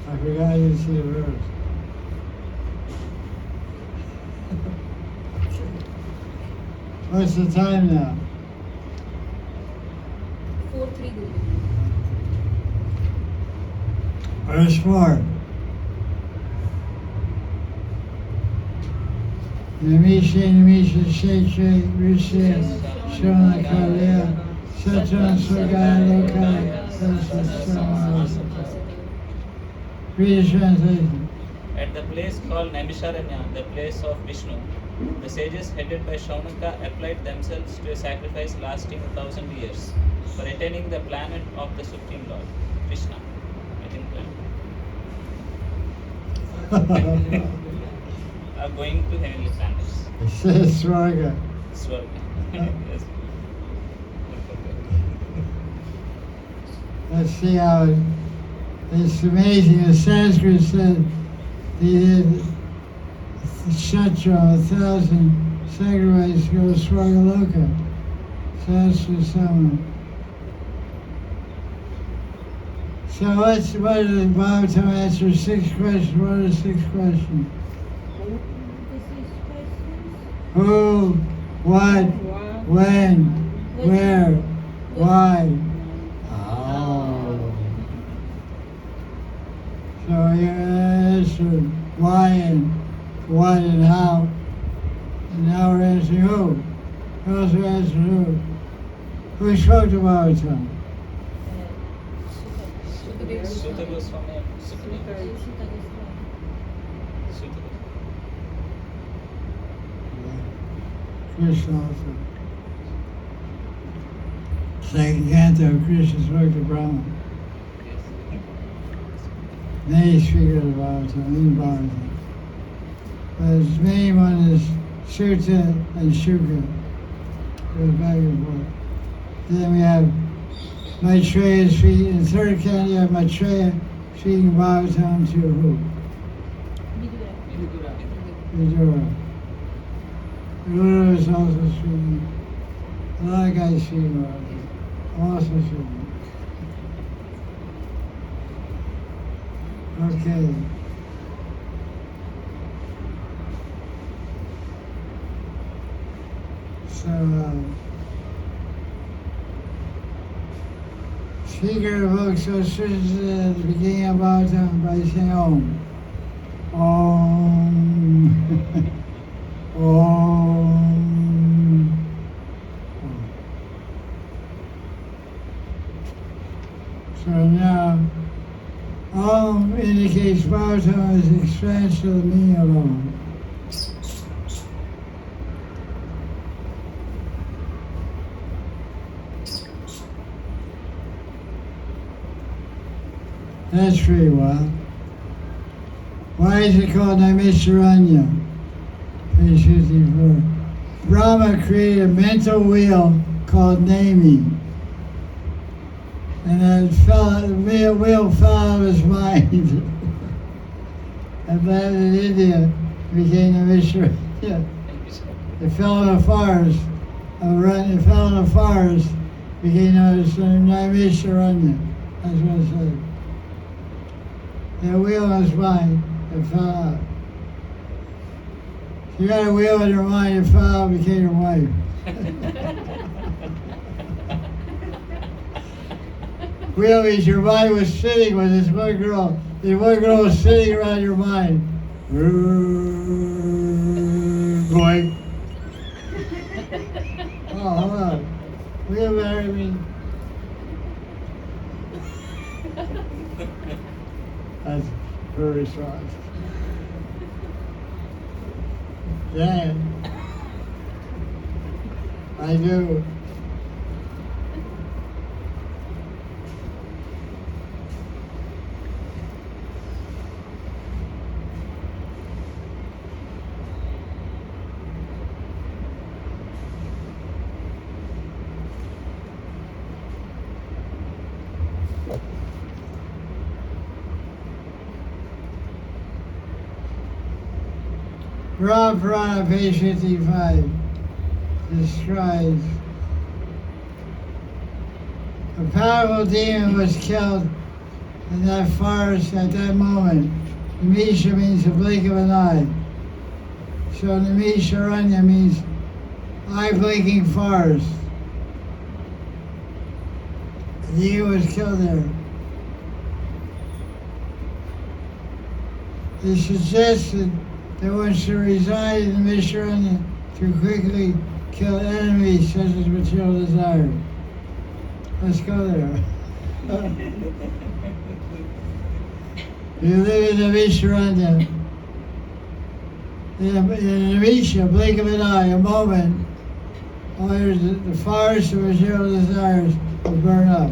I forgot I didn't see the verse. What's the time now? 4:3 Guru. Verse 4. Namisha Shekhe Rishe Shona Kalya Satan Sugaya Lokaya Sasasama. Read the translation. At the place called Naimisharanya, the place of Vishnu, the sages headed by Shaunaka applied themselves to a sacrifice lasting 1,000 years for attaining the planet of the Supreme Lord, Krishna. Are going to heavenly planets. It says Swarga. Swarga. Yes. Let's see how it's amazing. The Sanskrit said the Shatra, 1,000 sacrifices go to Swargaloka. So that's for someone. So what is the Bhagavatam answer 6 questions? What are the 6 questions? Who, what, when, where, why? Oh. So you answered why and what and how. And now we're answering who. We also answered who. Who spoke to Bhagavatam? Sutta Goswami and Sukadeva. Krishna also. Second canto, Krishna spoke to Brahma. Many speakers of Bhagavatam, in Bhagavatam. But his main one is Sutta and Shuka. Goes back and forth. Then we have Maitreya speaking, in third canto you have Maitreya speaking Bhagavatam to who? Vidura. Vidura is also speaking. A lot of guys speaking Bhagavatam. Also true. Okay. So, speaker evokes auspiciously at the beginning of Bhagavatam by saying Om. Om. Om. So now, Om indicates Bhagavatam as the expansion of the meaning of Om. That's pretty wild. Why is it called Naimisharanya? Page 54. Brahma created a mental wheel called naming. And then the wheel fell out of his mind. And then in India it became Naimisharanya. It fell in a forest. It fell in a forest, became Naimisharanya. That's what it said. The wheel in his mind, it fell out. You got a wheel in your mind, it fell out, became your wife. Wheel means your mind was sitting with this one girl. This one girl was sitting around your mind. Going. Oh, hold on. Will you marry me? That's her response. Yeah, I do. Raw Purana, page 55, describes a powerful demon was killed in that forest at that moment. Nimisha means a blink of an eye. So Nimisharanya means eye-blinking forest. The demon was killed there. It suggested that one should reside in the Misharanya to quickly kill enemies such as material desire. Let's go there. You live in the Misharanya. In the Misha, blink of an eye, a moment, all the forest of material desires will burn up.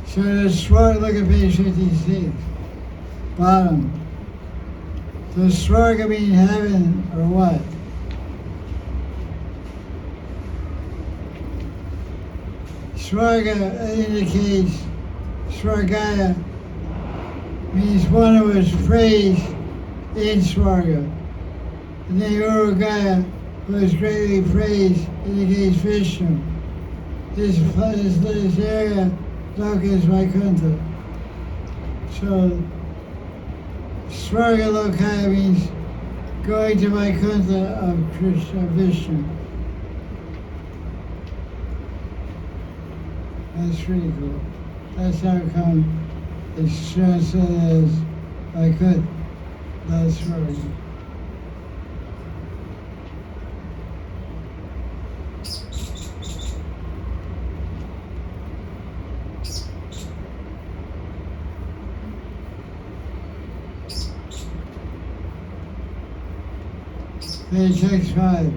So the Swarga, look at page 56, bottom. Does Swarga mean heaven or what? Swarga indicates, Swargaya means one who is praised in Swarga. And then Urugaya, who is greatly praised, indicates Vishnu. This area Loka is Vaikuntha. So, Swarga Lokaya means going to Vaikuntha of Krishna, Vishnu. That's pretty cool. That's how come it's translated as Vaikuntha. That's Swarga. Page 65.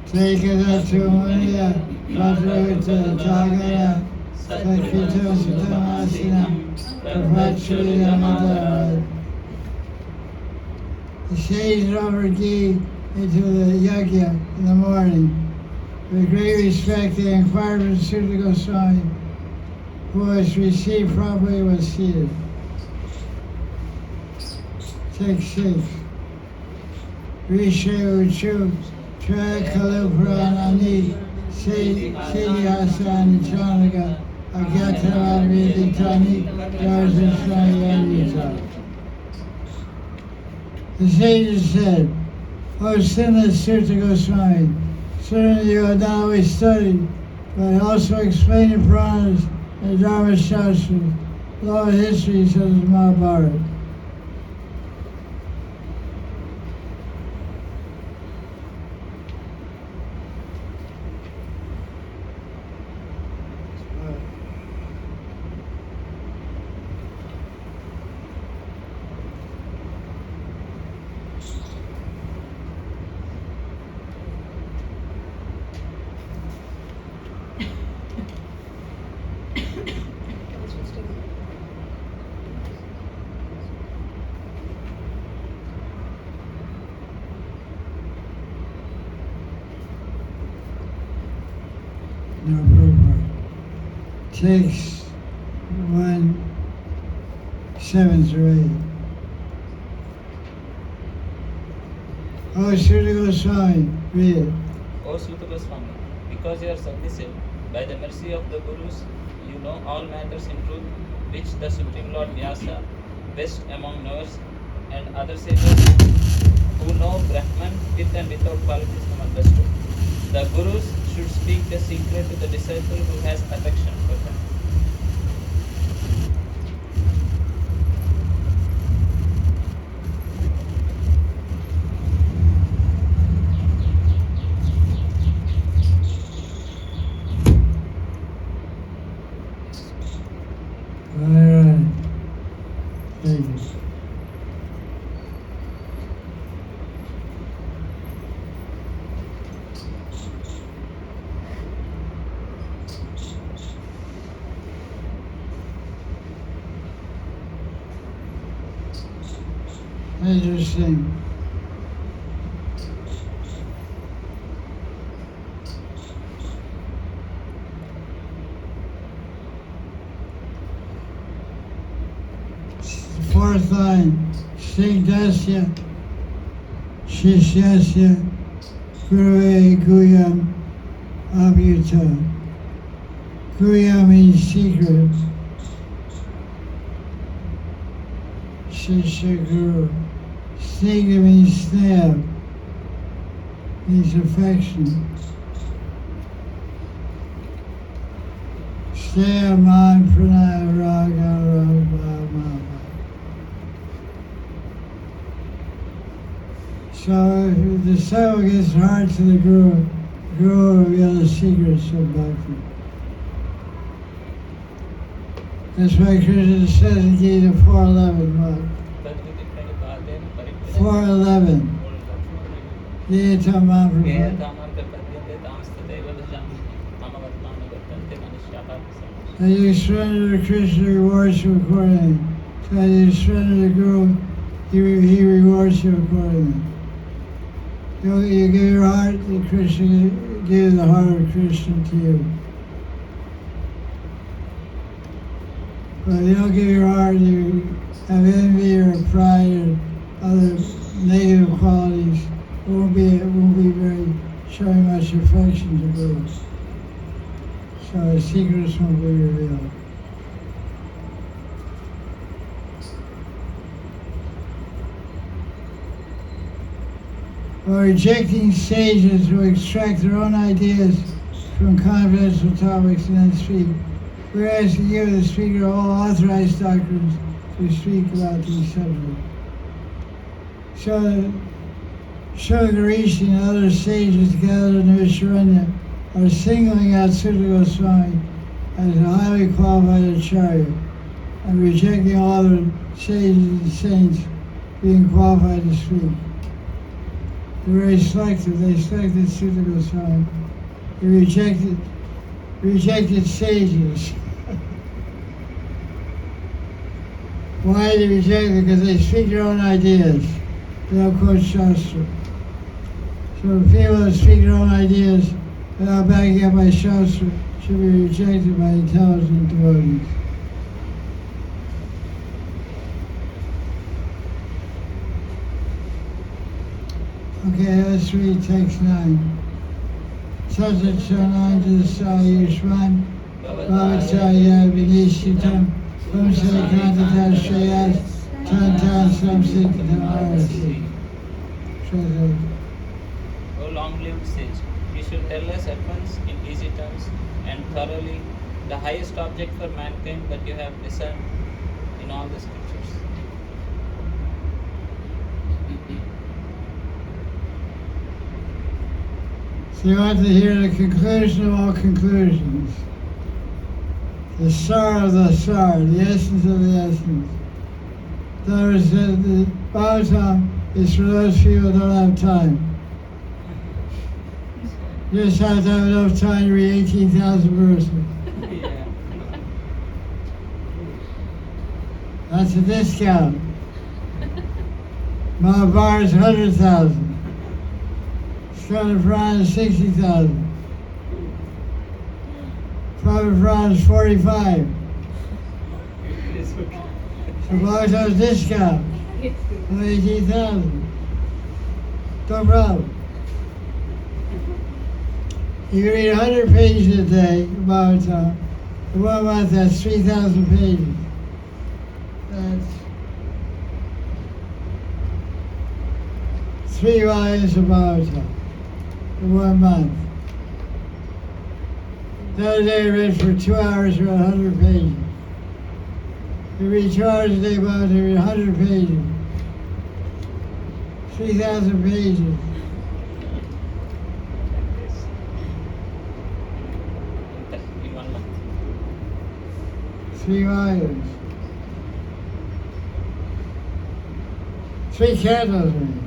Take it up to Maria, Padruta, Jagana, Sakita, Sutamasina, Prabhatshriyamata. The sages offer ghee into the yajna in the morning. With great respect, they inquired from Sutta Goswami, who was received properly and was seated. Text 6. Rishe Uchu Trakalu Pranani Siddhyasan Chanaga Agyatara Viditani Darsasayanyata. The sages said, O sinless Sutta Goswami, certainly you have not only studied, but also explained the Puranas and Dharma Shastras, law and history such as Mahabharata. No problem. Text 1, 7 through 8. O Sutta Goswami, read it. O Sutta Goswami, because you are submissive, by the mercy of the Gurus, you know all matters in truth, which the Supreme Lord Vyasa, best among knowers, and other sages who know Brahman with and without qualities have understood. The Gurus should speak the secret to the disciple who has affection for them. All right. Thank you. Interesting. Fourth line, Snigdasya, Shishyasya, Gurue Guyam Abhyuta. Guyam means secret. Shishya Guru. Snigdha means snap, means affection. Snaya man pranaya raga raga. So if the disciple gets hard to the Guru, the Guru will reveal the secrets of Bhakti. That's why Krishna says in Gita 4:11. 4:11. Gita Mahaprabhu. As you surrender to Krishna, he rewards you accordingly. So as you surrender to the Guru, he rewards you accordingly. You give your heart to Krishna, give the heart of Krishna to you. But if you don't give your heart, you have envy or pride or other negative qualities, it won't be very showing much affection to Guru. So the secrets won't be revealed. Or rejecting sages who extract their own ideas from confidential topics and then speak. We're asking you, the speaker of all authorized doctrines, to speak about these subjects. So, Shogarishi and other sages gathered in Visharanya are singling out Sutta Goswami as a highly qualified acharya and rejecting all other sages and saints being qualified to speak. They're very selective. They selected Sutta Goswami. They rejected sages. Why they reject it? Because they speak their own ideas. they'll quote Shastra. So people that speak their own ideas without backing up by Shastra should be rejected by intelligent devotees. Okay, let's read text 9. Satachananda Sayushman Bhavacharya Vinishitam Pumsa Kantata Shreyas Tantan Samsiddham Arasi. O long-lived sage, you should tell us at once in easy terms and thoroughly the highest object for mankind that you have discerned in all the scriptures. So you want to hear the conclusion of all conclusions. The sar of the sar, the essence of the essence. In other words, the Bhagavatam is for those people who don't have time. You just have to have enough time to read 18,000 verses. Yeah. That's a discount. Mahabharata is 100,000. Scott Purana is 60,000. Prabhupada Purana is 45. It's okay. So Bhagavatam is discount of 18,000. No problem. You can read 100 pages a day of Bhagavatam. In 1 month, that's 3,000 pages. That's 3 volumes of Bhagavatam in 1 month. The other day I read for 2 hours or 100 pages. You read 2 hours a day Bhagavatam, you read 100 pages. 3,000 pages. In 1 month. 3 volumes. 3 cantos, maybe.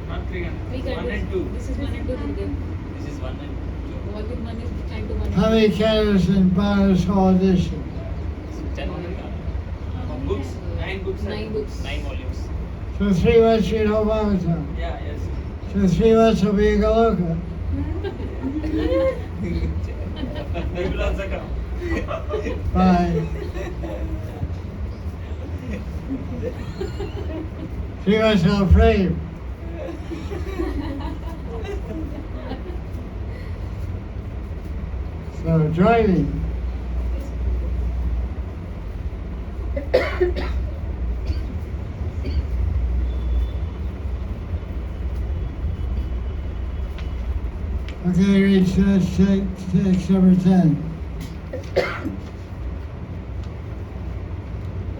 Not 300. Three 1 and 2. This is 1 and 2 together. This is 1 and 2. Volume 1 is Canto 1 and 2. How many cantos in Bhagavatam's whole edition? 10 Books? 9 books. 9 books. 9 volumes. So 3 months read whole Bhagavatam. Yeah, yes. So 3 months will be in Goloka. They will also come. Bye. 3 months I'll pray. So driving. Okay, read text number 10.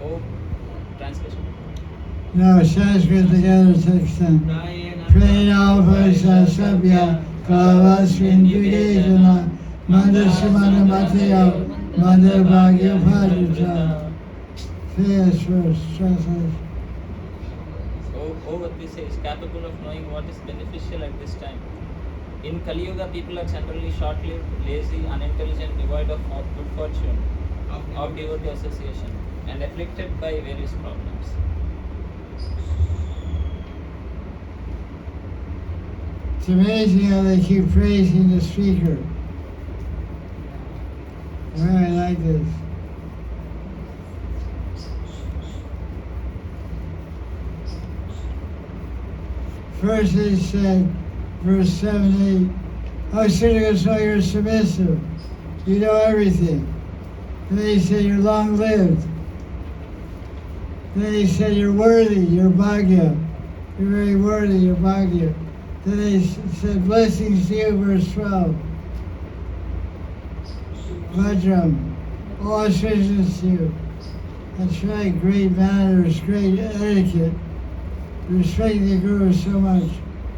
Oh, translation. No, Sanskrit together, text 10. Prayalvasa sabya kavasrin dvidejana mandasamana mateo mandabhagya bhajata. Yes, first, translation. Oh, what we say is capable of knowing what is beneficial at this time. In Kali Yuga, people are generally short-lived, lazy, unintelligent, devoid of good fortune, of devotee association, and afflicted by various problems. It's amazing how they keep praising the speaker. I really like this. First they said, verse 7, 8, oh, so you're submissive. You know everything. And then he said, you're long-lived. Then he said, you're worthy, you're bhagya. You're very worthy, you're bhagya. Then they said, blessings to you, verse 12. Vajram, all auspicious to you. That's right, great manners, great etiquette. Respecting the Guru so much.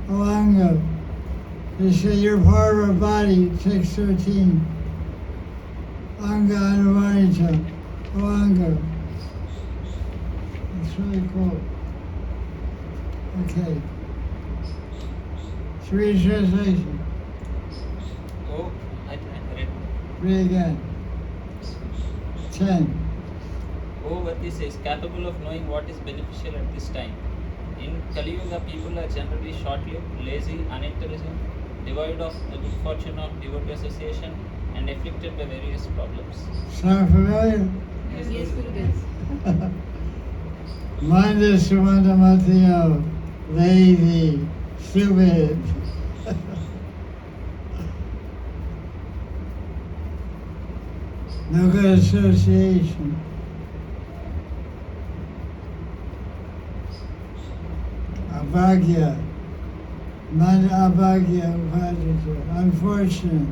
Alanga. They say you're part of our body, text 13. Anga Anuvarita. Alanga. That's really cool. Okay. So read the translation. Oh, I read. Read again. 10. O Vati says, capable of knowing what is beneficial at this time. In Kali Yuga, people are generally short-lived, lazy, unintelligent, devoid of the good fortune of devotee association, and afflicted by various problems. Sound familiar? Yes, Gurudev. Manda Sumandamatiyo, lazy, stupid. No good association. Abhagya. Manda abhagya upajita. Unfortunate.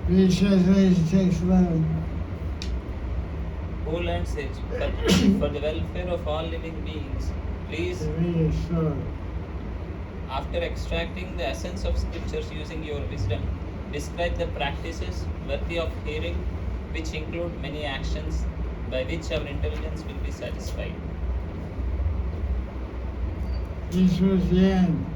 Read translation text 11. O learned sage, for the welfare of all living beings, please, Read it slow. after extracting the essence of scriptures using your wisdom, describe the practices worthy of hearing, which include many actions by which our intelligence will be satisfied. This was the end.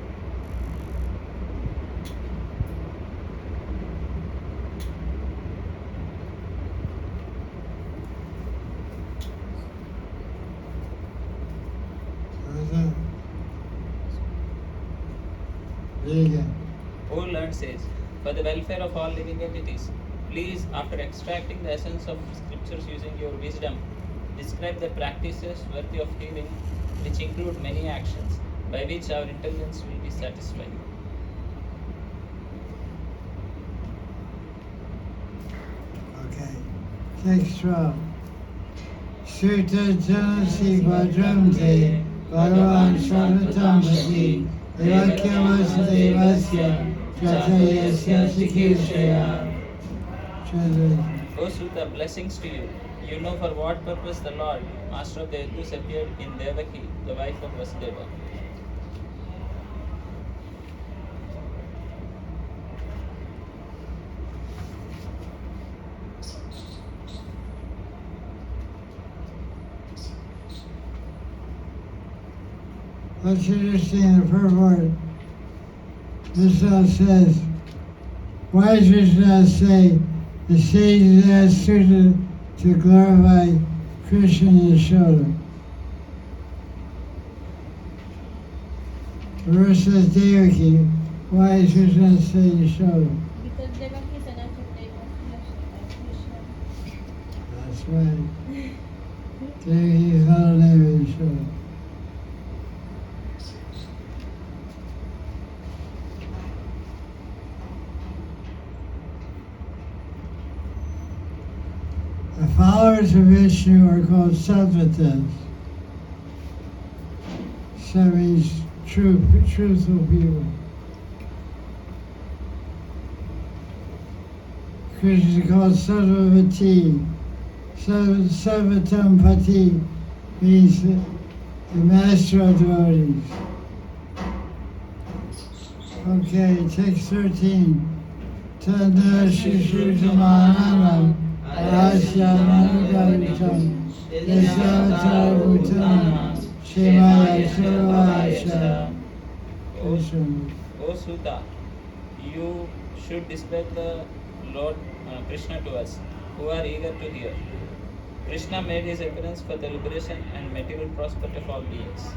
Vegan. O learned sage, for the welfare of all living entities, please, after extracting the essence of scriptures using your wisdom, describe the practices worthy of hearing, which include many actions by which our intelligence will be satisfied. Okay. Text 12. Sutta Janasi Bhadramte Bhagavan Sarvatamasi Evakyavasade Vasya Jatayasya Sikishaya. Translation. O Sutta, blessings to you. You know for what purpose the Lord, Master of the Yadus, appeared in Devaki, the wife of Vasudeva. Let's understand the purport. This says, why does Krishna say the sages asked Sutta to glorify Krishna and Yashoda? The verse says Devaki. Why does Krishna say Yashoda? Because Devaki is another name of Krishna. That's right. Devaki is not a name of Yashoda. The followers of Vishnu are called Sattvatas. That means truthful people. Krishna is called Sattva-vati. Sattvatam Pati means the master of devotees. Okay, text 13. Tanda Shishutamananam Asyamanugaritam Yasavatar Bhutana Shemaya Sarvasha. O Sutta, you should describe the Lord Krishna to us, who are eager to hear. Krishna made his appearance for the liberation and material prosperity of all beings.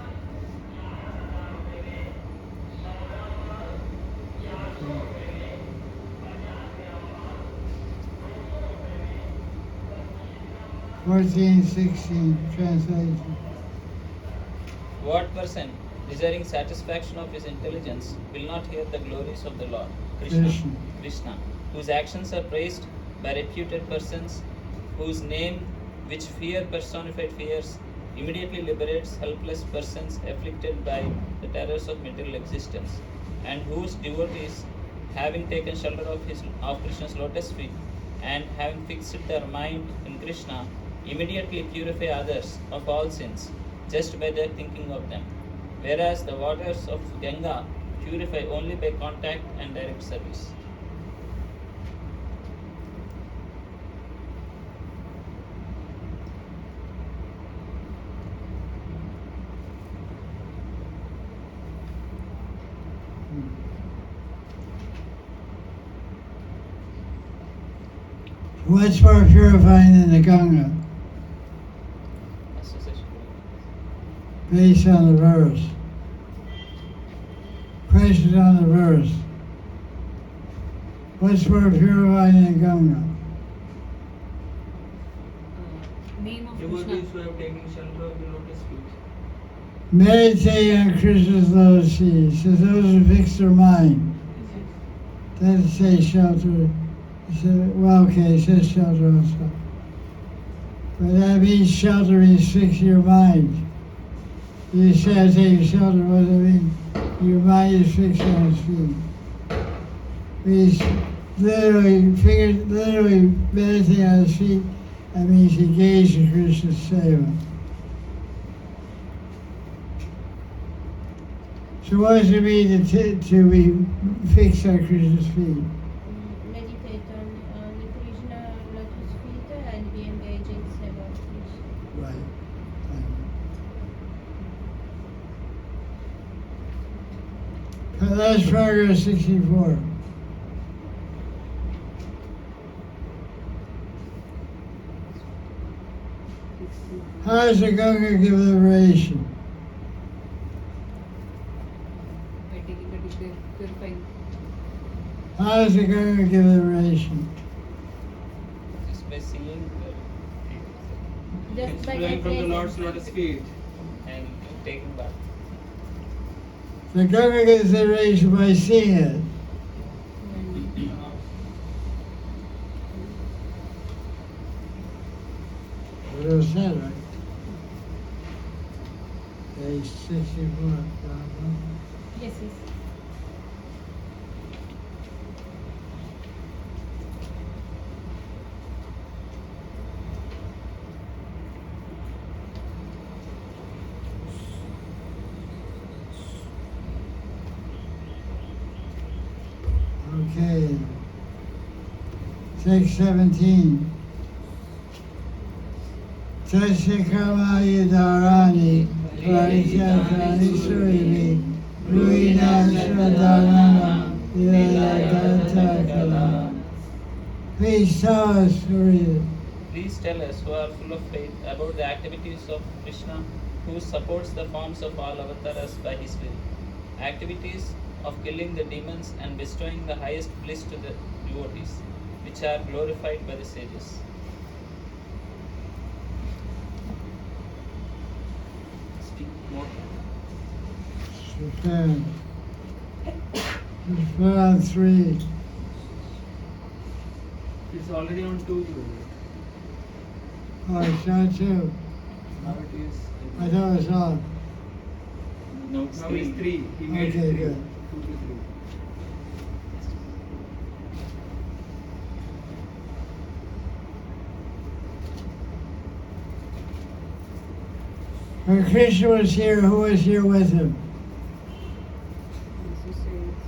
Fourteen, 16, translation. What person, desiring satisfaction of his intelligence, will not hear the glories of the Lord, Krishna, whose actions are praised by reputed persons, whose name, which fear personified fears, immediately liberates helpless persons afflicted by the terrors of material existence, and whose devotees, having taken shelter of Krishna's lotus feet, and having fixed their mind in Krishna, immediately purify others of all sins just by their thinking of them, whereas the waters of Ganga purify only by contact and direct service. What's more purifying than the Ganga? Association. Based on the verse. Question on the verse. What's more purifying than Ganga? Name of Krishna. Devotees who have taken shelter of the lotus feet. Meditate on Krishna's lotus feet. So those who fix their mind. Doesn't say shelter. It said, well, okay, it says shelter also. But that means shelter means fix your mind. You say I take shelter, what does that mean? Your mind is fixed on its feet. Means literally meditating on his feet. That means engage in Krishna's seva. So what does it mean to be fixed on Krishna's feet? Meditate on the Krishna lotus feet and be engaged in seva of Krishna. Right. That's paragraph 64. How does the Ganga give liberation? By taking a deep purifying. How does the Ganga give liberation? Just by seeing Just by Flowing from the Lord's presence. lotus feet. and taking bath. The Ganga gives liberation by seeing it. What was said, right? Page 64. Yes, yes. Okay. 617. Tashikamaya Dharani, Varishatani Surimi, Ruina Shradanana, Yadatakala. Please tell us, Surya. Please tell us who are full of faith about the activities of Krishna, who supports the forms of all avatars by his will. Activities of killing the demons and bestowing the highest bliss to the devotees, which are glorified by the sages. Speak more. Japan. Japan 3. It's already on 2. Oh, it's not 2. Now it is. I thought it was on. No, Now it's 3. He made Okay, it 3. good. 2 to 3. When Krishna was here, who was here with him?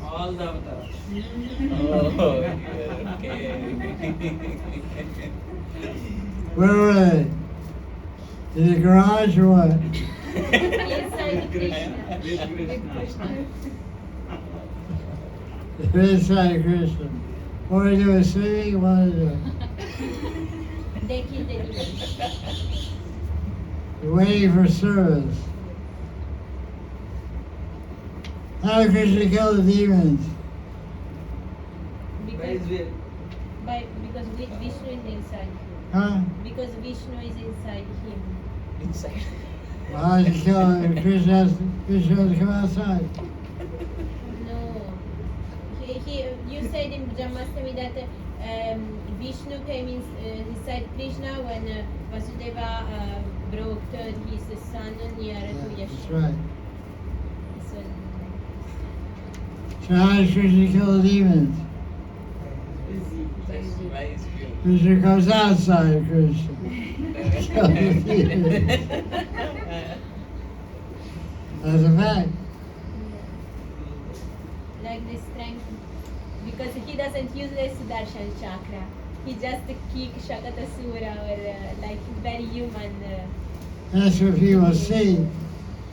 All the avatars. Oh, yeah, okay. Where were they? In the garage or what? Inside Krishna. With Krishna. Inside Krishna. What are you doing? Singing? What are you doing? They kill the demons. You're waiting for service. How did Krishna kill the demons? By his will. Because Vishnu is inside him. Huh? Because Vishnu is inside him. Inside. Well, how did you kill him? Krishna has to come outside. No. You said in Janmashtami that Vishnu came inside Krishna when Vasudeva brought his son near to That's Yashoda. right. So, So how did Krishna kill the demons? By his will. Krishna comes outside Krishna. Kill the demons. That's a fact. like the strength, because he doesn't use the Sudarshan chakra. He just kick Shakatasura or like very human. That's what people see.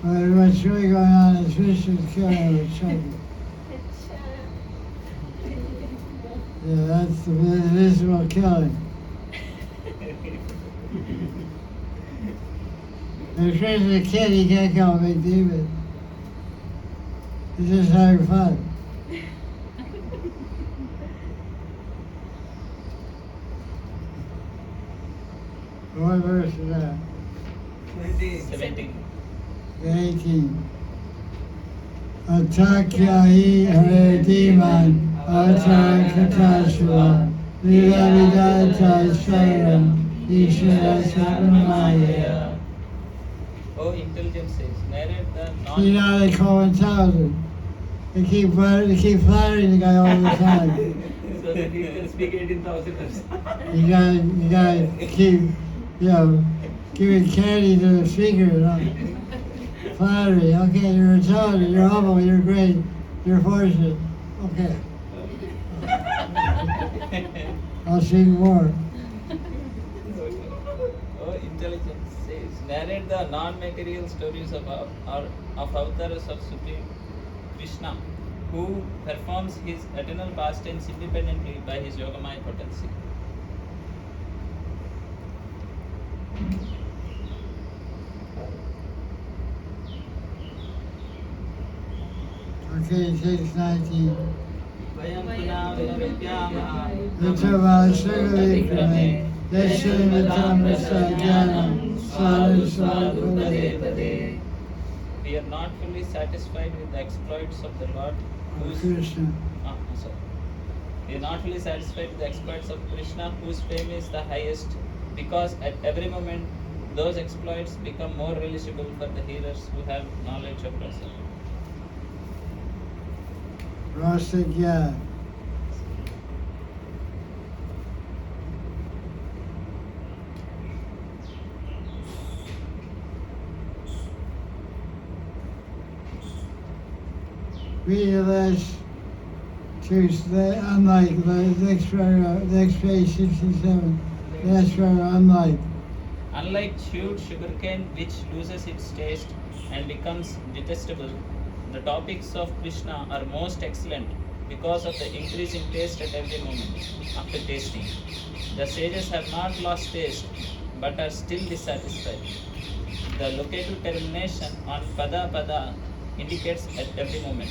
But what's really going on is Krishna's killing each other. Yeah, that's the visible killing. If Krishna's a kid, he can't call a big demon. He's just having fun. What verse is that? 17. 18. Atakyahi hare diman avatar katashva lila vidata shairam ishvara satmaya. Oh, intelligence says, narrate the You know they call 1,000. They keep flattering the guy all the time. So that he can speak 18,000 times. You gotta keep, giving candy to the speaker, Flattery. Okay, you're intelligent, you're humble, you're great, you're fortunate. Okay. I'll speak more. Oh, intelligence says, narrate the non-material stories of avatars of Supreme Krishna, who performs his eternal pastimes independently by his Yogamaya potency. Okay, 619. Vayam punam vidyama. Vikrame, Yashrimatam Rasagyanam, Sadhu Sadhu Pade. We are not fully satisfied with the exploits of the Lord whose Krishna. sorry. We are not fully satisfied with the exploits of Krishna whose fame is the highest, because at every moment those exploits become more relishable for the hearers who have knowledge of Rasa. Rasagyan. Read the last two, unlike the next paragraph, next page 67. Last paragraph, unlike. Unlike chewed sugarcane which loses its taste and becomes detestable, the topics of Krishna are most excellent because of the increasing taste at every moment after tasting. The sages have not lost taste but are still dissatisfied. The locative termination on pada pada indicates at every moment.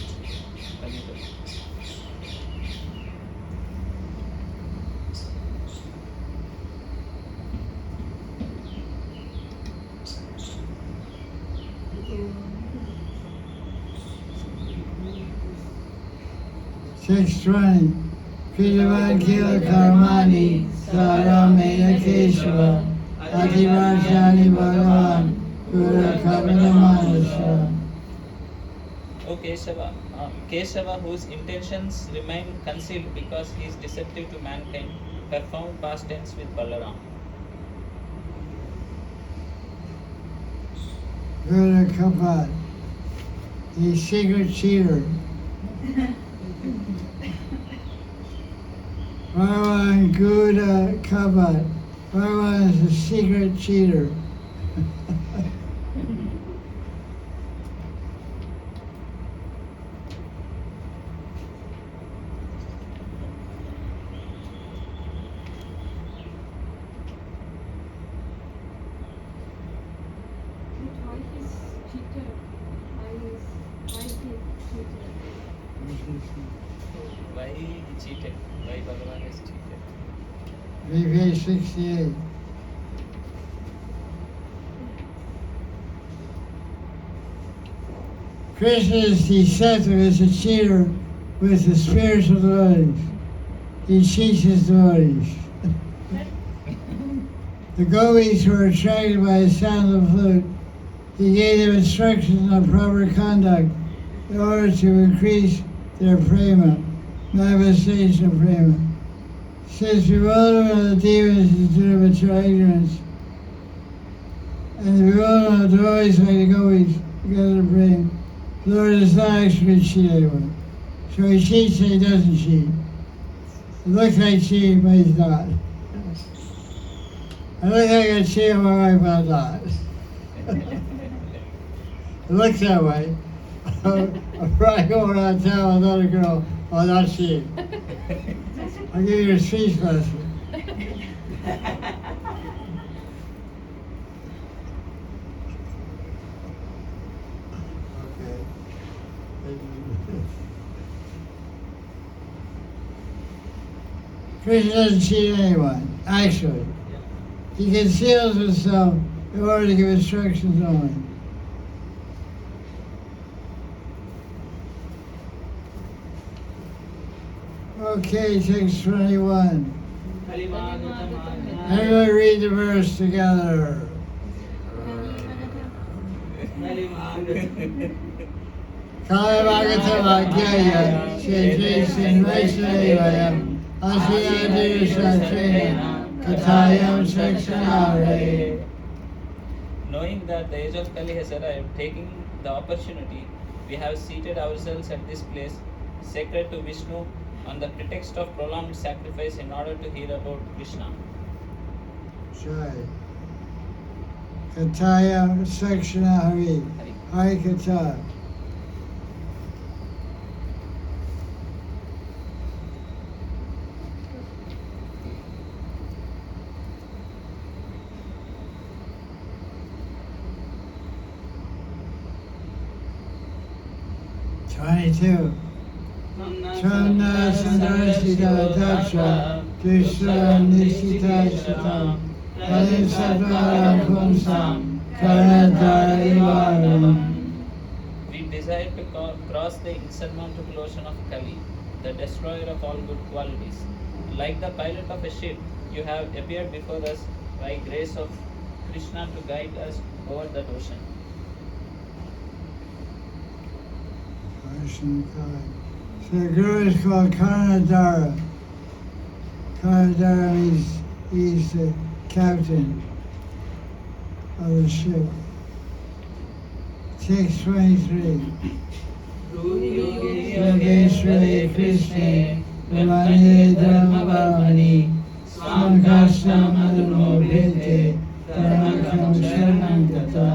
Six 20. Kridavan Kila Karmani, Saramena Keshava, Adivarjani Bhagavan, Guru Kavana Manasa. O Keshava, Keshava, whose intentions remain concealed because he is deceptive to mankind, performed past tense with Balaram. Guru Kapat, the secret cheater. Bhagavan Guru Kapat. Bhagavan is a secret cheater. Why he cheated? Why Bhagavan has cheated? Read page 68. Krishna is deceptive as a cheater with the spiritual devotees. He cheats his devotees. The gopis who were attracted by the sound of the flute, he gave them instructions on proper conduct in order to increase their prema, manifestation of prema. Since bewilderment of the demons is due to material ignorance, and the bewilderment of devotees like the gopis because of prema, the Lord does not actually cheat anyone. So he cheats and he doesn't cheat. It looks like cheating, but he's not. I look like I cheat on my wife, but I'm not. It looks that way. I'm probably going around telling another girl, oh, not she. I'll give you a speech lesson. Krishna doesn't cheat anyone, actually. He conceals himself in order to give instructions only. Okay, text 21. Everybody read the verse together. Kalabhagata Vakyaya, Shri Vaishnavaya, Asiyadiri Satrena, Katayam Sakshanare. Knowing that the age of Kali has arrived, taking the opportunity, we have seated ourselves at this place, sacred to Vishnu, on the pretext of prolonged sacrifice in order to hear about Krishna. Jai. Katayam Sakshanare. Hari Kata. Twenty-two. Chana Sandarasita Daksha Krishna Nishita Shatam Halim Satvaram Pumsam Karanadara Ivaram. We desire to cross the insurmountable ocean of Kali, the destroyer of all good qualities. Like the pilot of a ship, you have appeared before us by grace of Krishna to guide us over that ocean. So the guru is called Karanadara. Karanadara means he's the captain of the ship. Text 23. Yogeshwari Krishna Mahanidhi Dharma Bhavani Swankastam Adhuno Bhinte Dharmakam Sharanam Gata.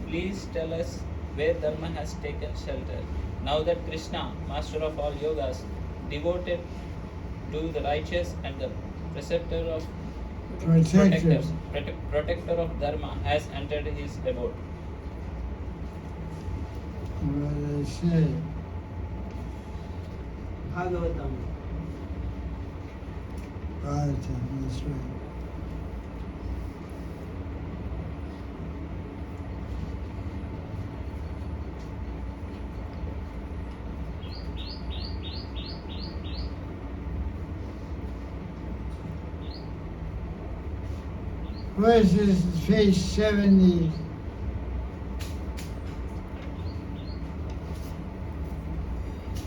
Please tell us where Dharma has taken shelter. Now that Krishna, master of all yogas, devoted to the righteous and the preceptor of Protector. protector of Dharma, has entered his abode. What I say? Bhagavatam. Bhagavatam, that's right. What is this, page 70?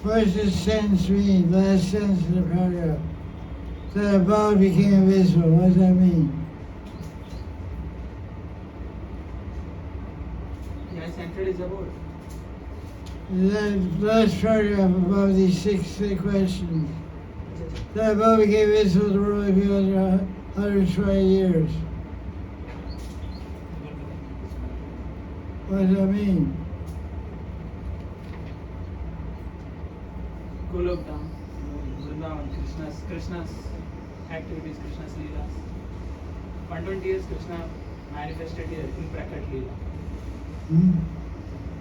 What does this sentence mean? Last sentence of the paragraph. That above became invisible. What does that mean? He has entered his abode. That last paragraph above these six questions. That above became visible to the world of you under 120 years. What does that mean? Golokdam, Vrindavan, Krishna's activities, Krishna's Leelas. 120 years Krishna manifested here in Prakat Leela.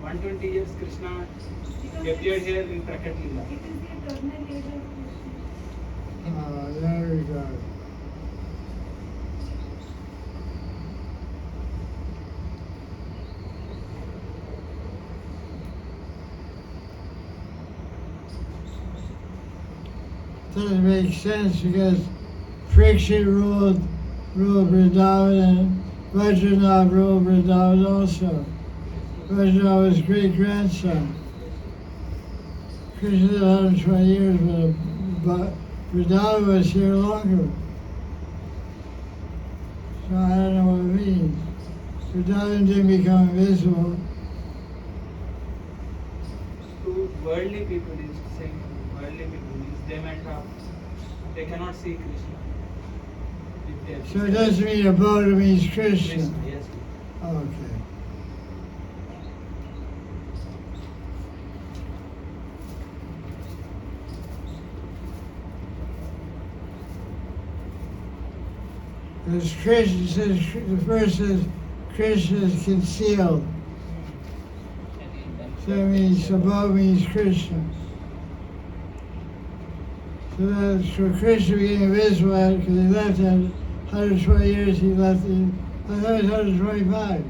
120 years Krishna appeared here in Prakat Leela. It is the eternal age of Krishna. There we go. Doesn't make sense because Friction ruled Vrindavan and Vajranath ruled Vrindavan also. Vajranath was great-grandson. Krishna had 120 years, but Vrindavan was here longer. So I don't know what it means. Vrindavan didn't become invisible. To worldly people, is saying worldly people means they cannot see Krishna. If they are So it doesn't mean abode, it means Krishna. Krishna, yes. Okay. As Krishna says, the verse says Krishna is concealed. So it means Sabha means Krishna. So that's for Krishna being invisible because he left at 120 years. He left in, I thought it was 125.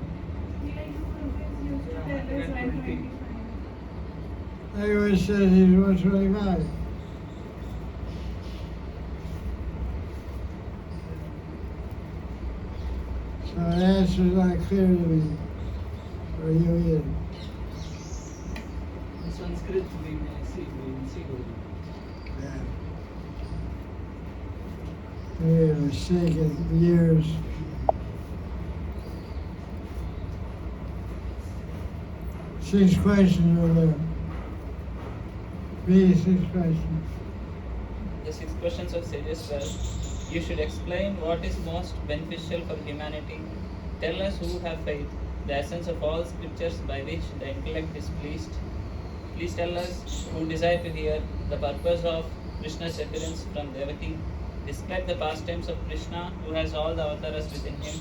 Yeah, you always used to tell us 125. Everyone says he's 125. So the answer's not clear to me. Or you either. In Sanskrit, we will see Guru. Yeah. Made a mistake in years. Six questions over there. Read 6 questions. The 6 questions of sages were: you should explain what is most beneficial for humanity. Tell us who have faith, the essence of all scriptures by which the intellect is pleased. Please tell us who desire to hear the purpose of Krishna's appearance from Devaki. Describe the pastimes of Krishna, who has all the avatars within him.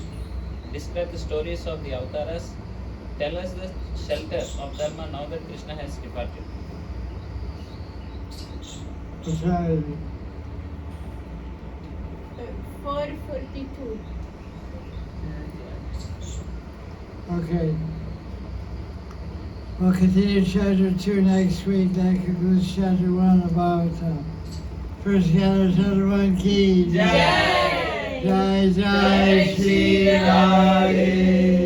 Describe the stories of the avatars. Tell us the shelter of Dharma now that Krishna has departed. What's that? 442. Okay. We'll continue chapter 2 next week. That concludes chapter 1 of Bhagavatam. First Canto, chapter 1, Ki. Jai! Jai Jai Shri Radhe.